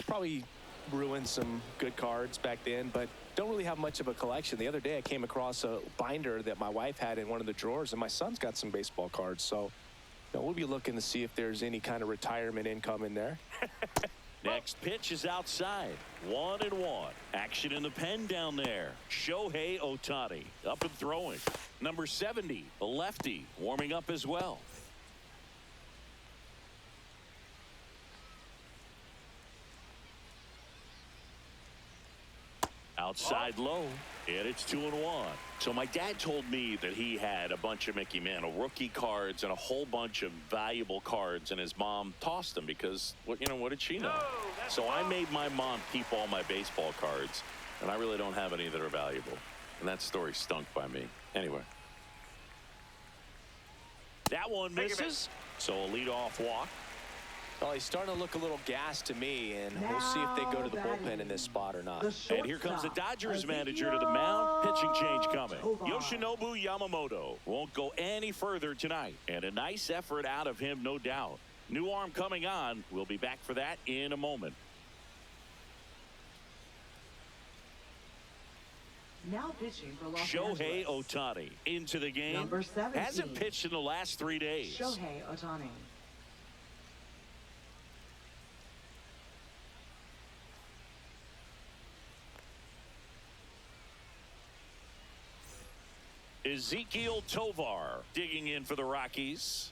Probably ruined some good cards back then, but don't really have much of a collection. The other day I came across a binder that my wife had in one of the drawers, and my son's got some baseball cards. So we'll be looking to see if there's any kind of retirement income in there. Next pitch is outside. 1-1. Action in the pen down there. Shohei Ohtani up and throwing. Number 70, the lefty, warming up as well. Outside low, and it's 2-1. So my dad told me that he had a bunch of Mickey Mantle rookie cards and a whole bunch of valuable cards, and his mom tossed them because, what did she know? So I made my mom keep all my baseball cards, and I really don't have any that are valuable. And that story stunk by me. Anyway. That one misses, so a leadoff walk. Well, he's starting to look a little gassed to me, and we'll see if they go to the bullpen in this spot or not. And here comes the Dodgers manager to the mound. Pitching change coming. Yoshinobu Yamamoto won't go any further tonight. And a nice effort out of him, no doubt. New arm coming on. We'll be back for that in a moment. Now pitching for Los Shohei Angeles. Ohtani into the game. Number 17. Hasn't pitched in the last 3 days. Shohei Ohtani. Ezekiel Tovar digging in for the Rockies.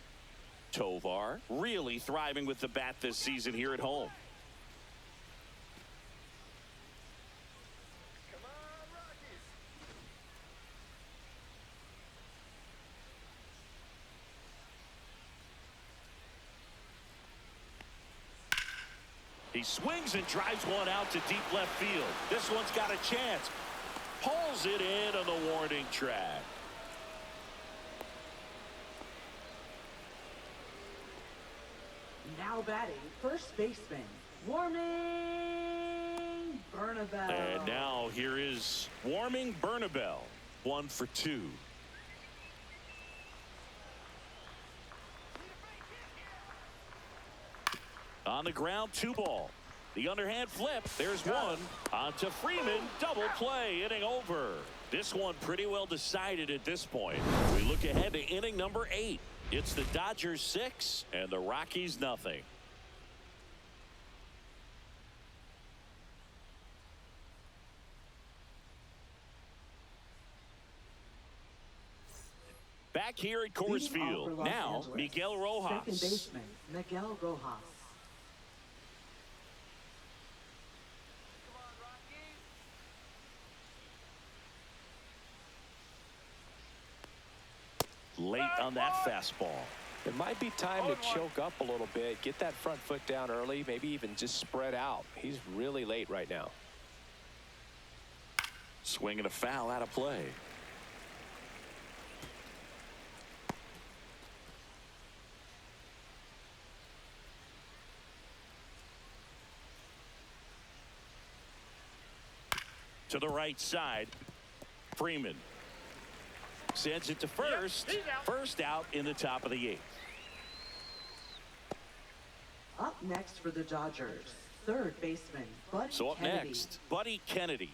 Tovar really thriving with the bat this season here at home. He swings and drives one out to deep left field. This one's got a chance. Pulls it in on the warning track. Now batting, first baseman, Warming Bernabel. And now here is Warming Bernabel. 1 for 2. On the ground, 2 ball. The underhand flip. There's one. On to Freeman. Double play. Inning over. This one pretty well decided at this point. We look ahead to inning number 8. It's the Dodgers 6 and the Rockies nothing. Back here at Coors Leading off for Field. Los Now, Angeles, Miguel Rojas. Second baseman, Miguel Rojas. Late on that fastball. It might be time to choke up a little bit, get that front foot down early, maybe even just spread out. He's really late right now. Swing and a foul out of play. to the right side. Freeman sends it to first. Yep, he's out. First out in the top of the 8th. Up next for the Dodgers, third baseman Buddy So up Kennedy. next, Buddy Kennedy.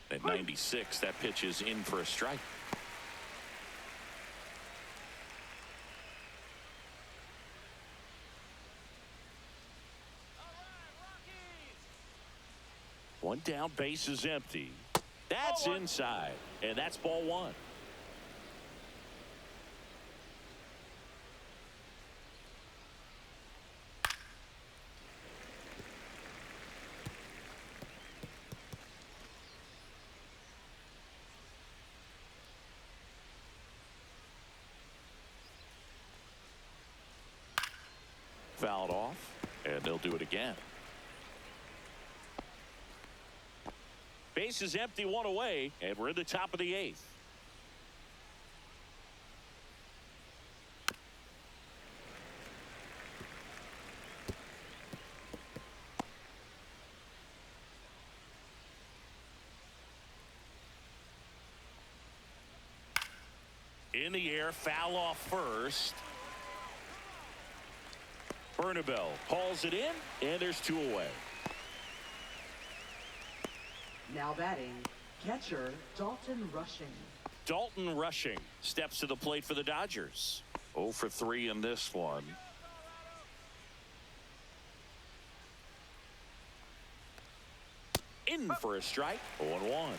At 96, that pitch is in for a strike. One down, base is empty. That's Ball one. inside, and that's ball 1. Fouled off, and they'll do it again. Base is empty, 1 away, and we're in the top of the 8th. In the air, foul off first. Bernabel hauls it in, and there's 2 away. Now batting, catcher Dalton Rushing. Dalton Rushing steps to the plate for the Dodgers. 0 for 3 in this one. In for a strike. 0-1.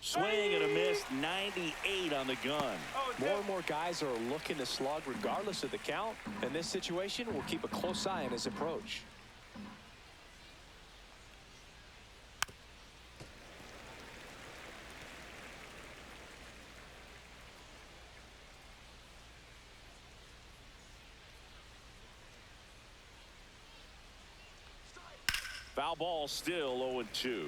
Swing and a miss. 98 on the gun. Oh, it's More hit. and more guys are looking to slug regardless of the count. In this situation, we'll keep a close eye on his approach. Foul ball, still 0-2.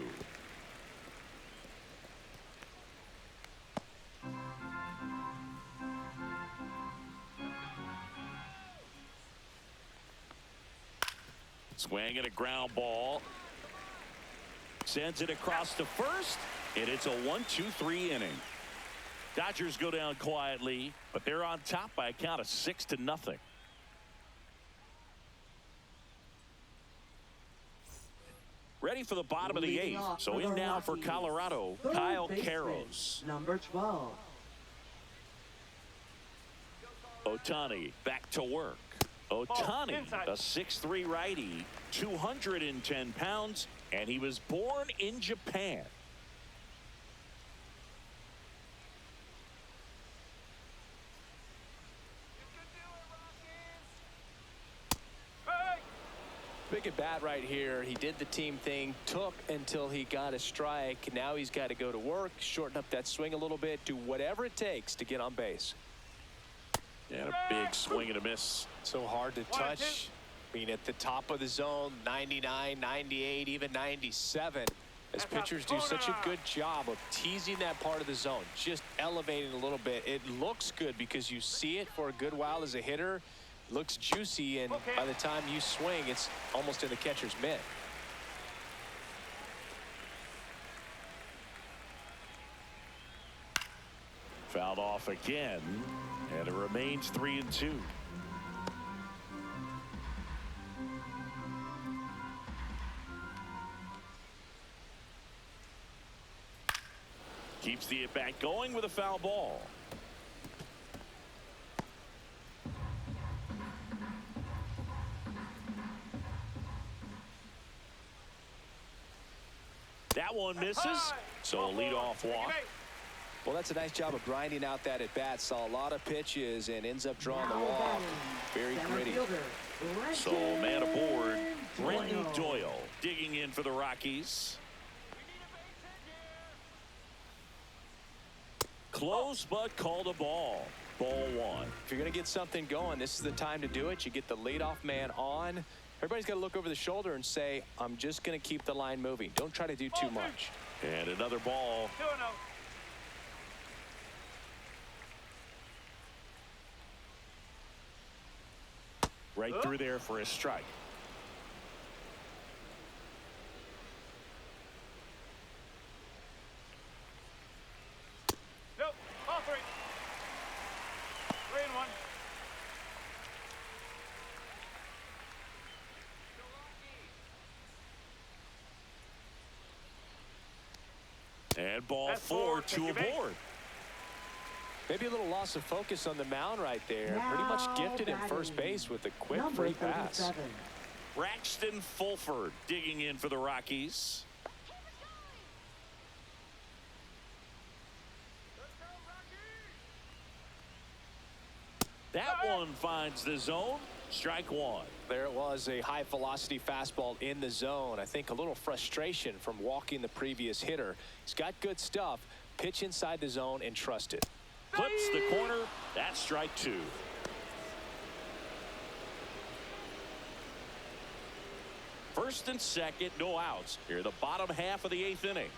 Swing and a ground ball. Sends it across to first, and it's a 1-2-3 inning. Dodgers go down quietly, but they're on top by a count of 6-0. Ready for the bottom of the Leading 8th. off So for in the now for Rockies, Colorado, third Kyle baseman, Karros. number 12. Ohtani back to work. Ohtani, inside. a 6'3" righty, 210 pounds, and he was born in Japan. Hey! Big at bat right here. He did the team thing, took until he got a strike. Now he's got to go to work, shorten up that swing a little bit, do whatever it takes to get on base. And a big swing and a miss. So hard to touch. I mean, at the top of the zone, 99, 98, even 97. As pitchers do such a good job of teasing that part of the zone, just elevating a little bit. It looks good because you see it for a good while as a hitter. Looks juicy, and by the time you swing, it's almost in the catcher's mitt. Fouled off again, and it remains 3-2. Keeps the at-bat going with a foul ball. That one misses, so a leadoff walk. Well, that's a nice job of grinding out that at-bat. Saw a lot of pitches and ends up drawing the Now walk. batting, Very center gritty. fielder, So man aboard, Brenton Doyle. Doyle digging in for the Rockies. Close but called a ball. Ball 1. If you're going to get something going, this is the time to do it. You get the leadoff man on, Everybody's got to look over the shoulder and say, I'm just going to keep the line moving. Don't try to do too much. And another ball. 2-0. Right through there for a strike. Nope. All 3. 3-1. And ball That's 4 4. to Take a your base. board. Maybe a little loss of focus on the mound right there. Pretty much Now gifted at batting, first base with a quick number free pass. 37. Braxton Fulford digging in for the Rockies. That one finds the zone. Strike 1. There it was, a high velocity fastball in the zone. I think a little frustration from walking the previous hitter. He's got good stuff. Pitch inside the zone and trust it. Clips the corner. That's strike 2. First and second, no outs. Here, the bottom half of the 8th inning.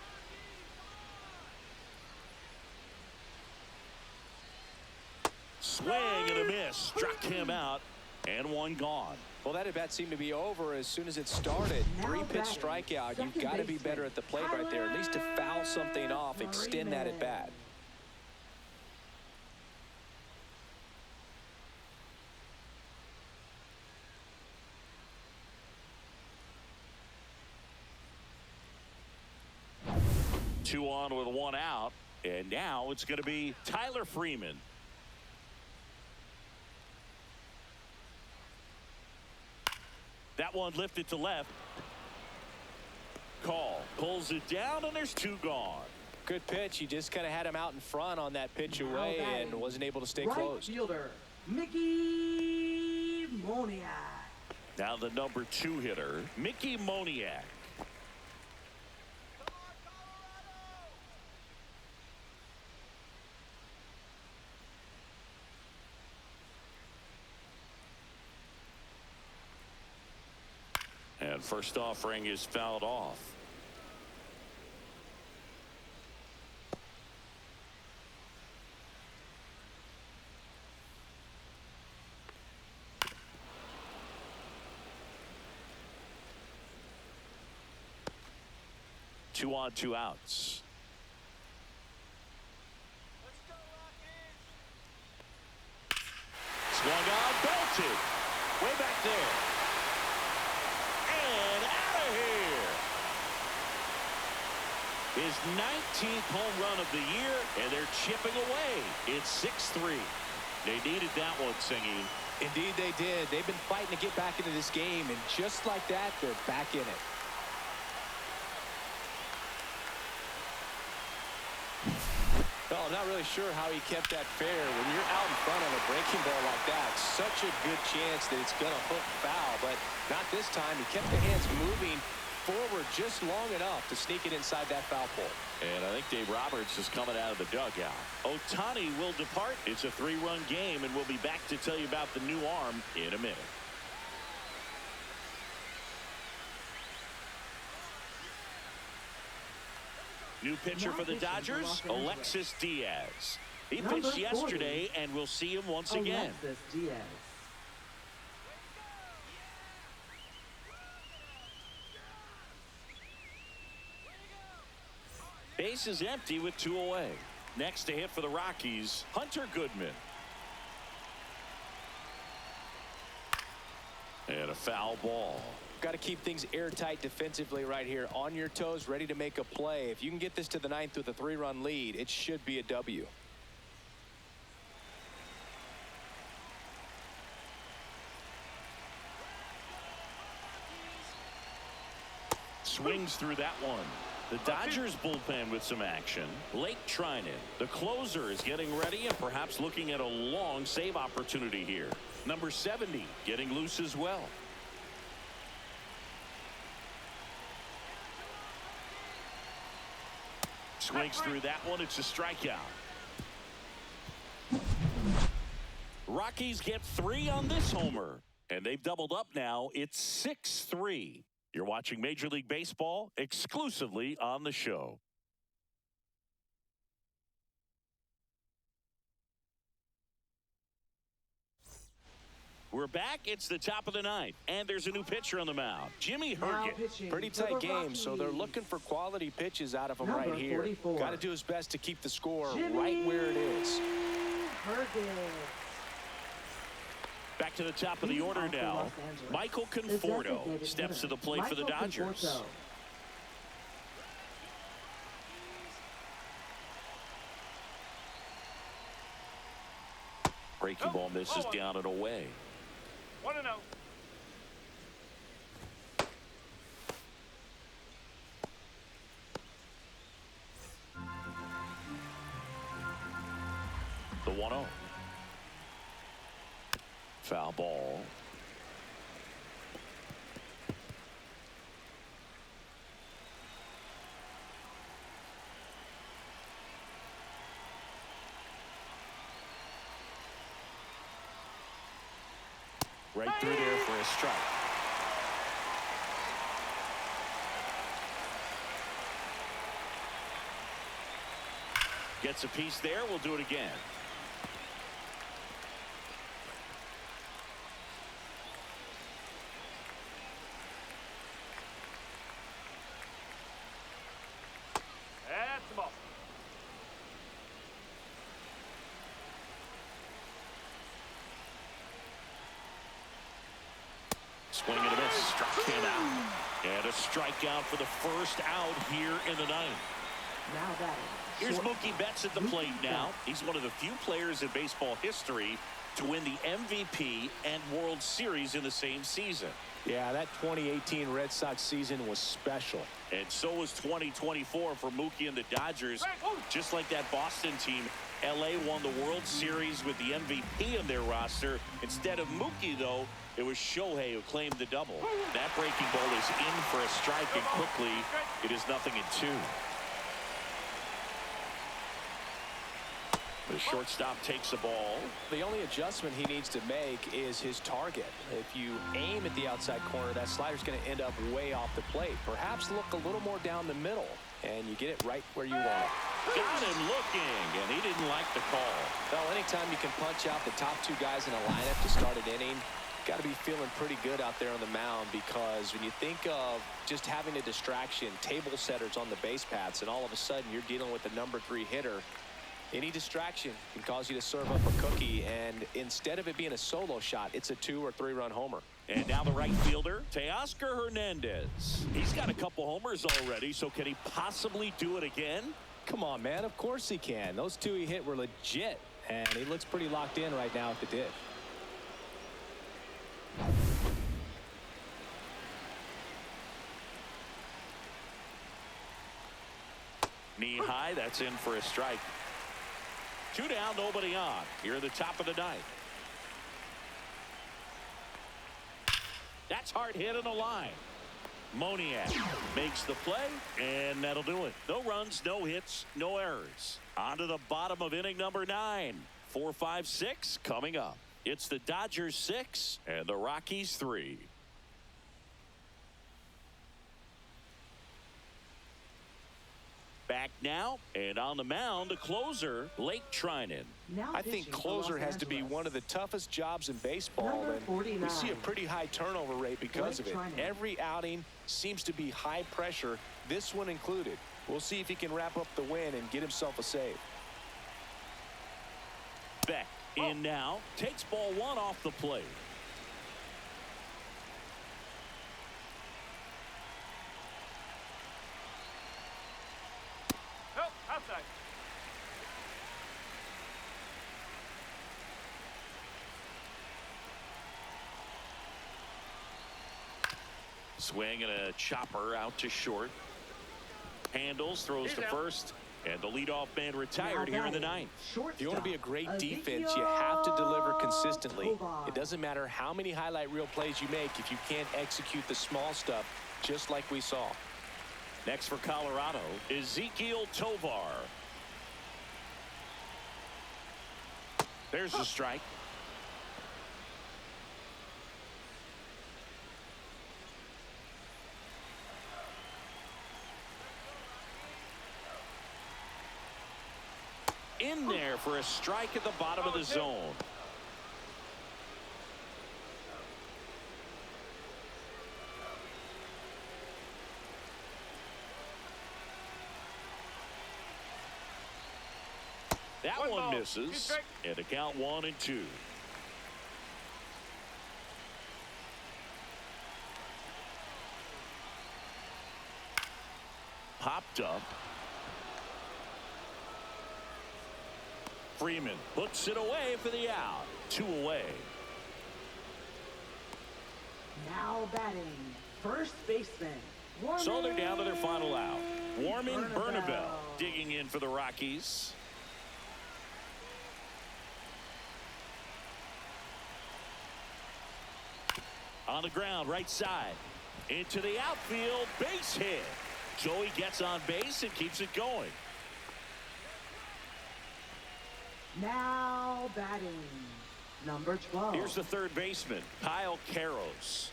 Swing and a miss. Struck him out. And one gone. Well, that at bat seemed to be over as soon as it started. Now 3-pitch batting, strikeout. You've second got to be baseman, better at the plate right there, at least to foul something off, extend that at bat. Two on with one out. And now it's going to be Tyler Freeman. That one lifted to left. Call. Pulls it down, and there's 2 gone. Good pitch. He just kind of had him out in front on that pitch Now away batting, and wasn't able to stay right closed. fielder, Mickey Moniak. Now the number 2 hitter, Mickey Moniak. And first offering is fouled off. Two on, 2 outs. Swung on, belted. Way back there. And out of here. His 19th home run of the year, and they're chipping away. It's 6-3. They needed that one, Singing. Indeed they did. They've been fighting to get back into this game, and just like that, they're back in it. Well, I'm not really sure how he kept that fair. When you're out in front on a breaking ball like that, such a good chance that it's going to hook foul, but not this time. He kept the hands moving forward just long enough to sneak it inside that foul pole. And I think Dave Roberts is coming out of the dugout. Ohtani will depart. It's a 3-run game, and we'll be back to tell you about the new arm in a minute. New pitcher for the Dodgers, Alexis Diaz. He Number pitched 40. yesterday, and we'll see him once again. Alexis Diaz. Base is empty with 2 away. Next to hit for the Rockies, Hunter Goodman. And a foul ball. Got to keep things airtight defensively right here. On your toes, ready to make a play. If you can get this to the 9th with a 3-run lead, it should be a W. Swings through that one. The Dodgers bullpen with some action. Blake Trinan, the closer, is getting ready and perhaps looking at a long save opportunity here. Number 70 getting loose as well. Swings through that one. It's a strikeout. Rockies get 3 on this homer. And they've doubled up now. It's 6-3. You're watching Major League Baseball exclusively on the show. We're back. It's the top of the ninth, and there's a new pitcher on the mound, Jimmy Herget. Pretty tight game, so they're looking for quality pitches out of him right here. Got to do his best to keep the score right where it is. Back to the top of the order now. Michael Conforto steps to the plate for the Dodgers. Breaking ball misses down and away. 1-0. The 1-0. Foul ball. Right through there for a strike. Gets a piece there. We'll do it again. That's the ball. Swing and a miss. Struck him out. And a strikeout for the first out here in the ninth. Now that Here's Mookie Betts at the plate now. He's one of the few players in baseball history to win the MVP and World Series in the same season. Yeah, that 2018 Red Sox season was special. And so was 2024 for Mookie and the Dodgers. Just like that Boston team, LA won the World Series with the MVP on their roster. Instead of Mookie, though, it was Shohei who claimed the double. That breaking ball is in for a strike, and quickly it is 0-2. The shortstop takes the ball. The only adjustment he needs to make is his target. If you aim at the outside corner, that slider's going to end up way off the plate. Perhaps look a little more down the middle, and you get it right where you want it. Got him looking, and he didn't like the call. Well, anytime you can punch out the top two guys in a lineup to start an inning, got to be feeling pretty good out there on the mound, because when you think of just having a distraction, table setters on the base paths, and all of a sudden you're dealing with the number 3 hitter, any distraction can cause you to serve up a cookie, and instead of it being a solo shot, it's a 2 or 3 run homer. And now the right fielder, Teoscar Hernandez. He's got a couple homers already, so can he possibly do it again? Come on, man. Of course he can. Those 2 he hit were legit, and he looks pretty locked in right now at the dish. Knee high, that's in for a strike. 2 down, nobody on. Here at the top of the ninth. That's hard hit on the line. Moniak makes the play, and that'll do it. No runs, no hits, no errors. On to the bottom of inning number 9. 4, 5, 6 coming up. It's the Dodgers 6 and the Rockies 3. Back now, and on the mound, the closer, Lake Trinan. I think closer has to be one of the toughest jobs in baseball, and we see a pretty high turnover rate because of it. Every outing seems to be high pressure, this one included. We'll see if he can wrap up the win and get himself a save. Beck in now, takes ball 1 off the plate. Nope, outside. Swing and a chopper out to short. Handles, throws to first, and the leadoff man retired here in the ninth. If you want to be a great defense, you have to deliver consistently. It doesn't matter how many highlight reel plays you make if you can't execute the small stuff, just like we saw. Next for Colorado, Ezequiel Tovar. There's the strike. for a strike at the bottom of the zone. That One one ball, misses. 2 strikes. And the count 1-2. Popped up. Freeman puts it away for the out. 2 away. Now batting, first baseman. So they're down to their final out. Warming Bernabel. Bernabel digging in for the Rockies. On the ground, right side. Into the outfield, base hit. Joey gets on base and keeps it going. Now batting, number 12. Here's the third baseman, Kyle Karros.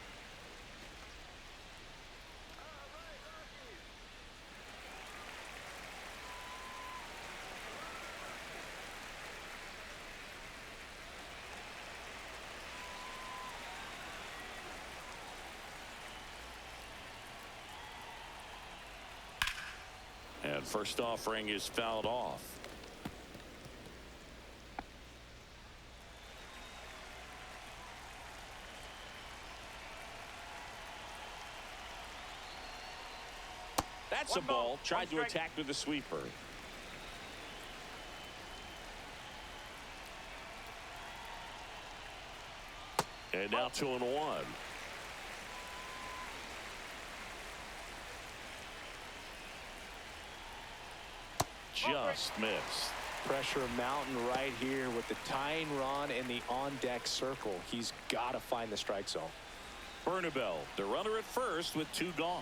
And first offering is fouled off. That's a One ball, ball. Tried one to strike. attack with the sweeper. And now 2-1. Just missed. Pressure mountain right here with the tying run in the on-deck circle. He's got to find the strike zone. Bernabel, the runner at first with 2 gone.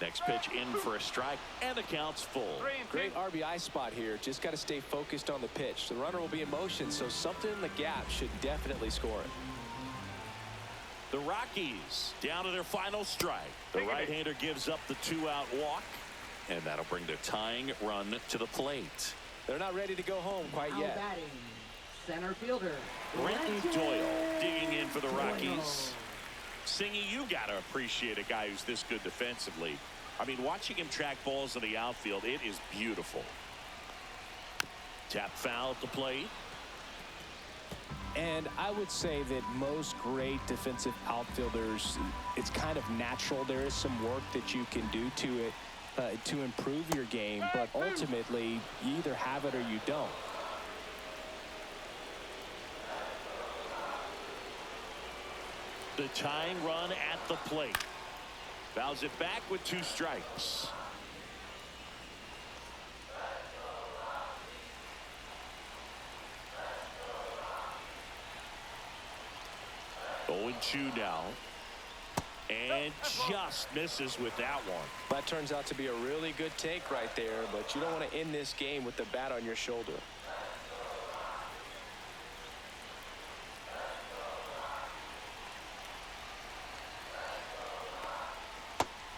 Next pitch in for a strike, and the count's full. 3-2. Great RBI spot here. Just got to stay focused on the pitch. The runner will be in motion, so something in the gap should definitely score it. The Rockies down to their final strike. The Take it. right-hander gives up the 2-out walk, and that'll bring the tying run to the plate. They're not ready to go home quite Now yet. batting, center fielder. Brenton Doyle digging in for the Doyle. Rockies. Singy, you got to appreciate a guy who's this good defensively. I mean, watching him track balls in the outfield, it is beautiful. Tap foul at the plate. And I would say that most great defensive outfielders, it's kind of natural. There is some work that you can do to it to improve your game, but ultimately you either have it or you don't. The tying run at the plate. Fouls it back with 2 strikes. Oh, 0-2 now. And just misses with that one. That turns out to be a really good take right there, but you don't want to end this game with the bat on your shoulder.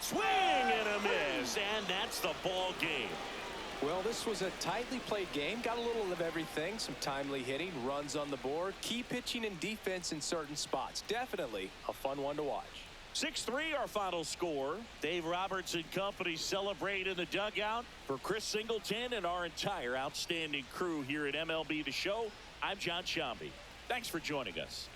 Swing and a miss, and that's the ball game. Well, this was a tightly played game. Got a little of everything. Some timely hitting, runs on the board, key pitching and defense in certain spots. Definitely a fun one to watch. 6-3 our final score. Dave Roberts and company celebrate in the dugout. For Chris Singleton and our entire outstanding crew here at MLB The Show, I'm John Shambi. Thanks for joining us.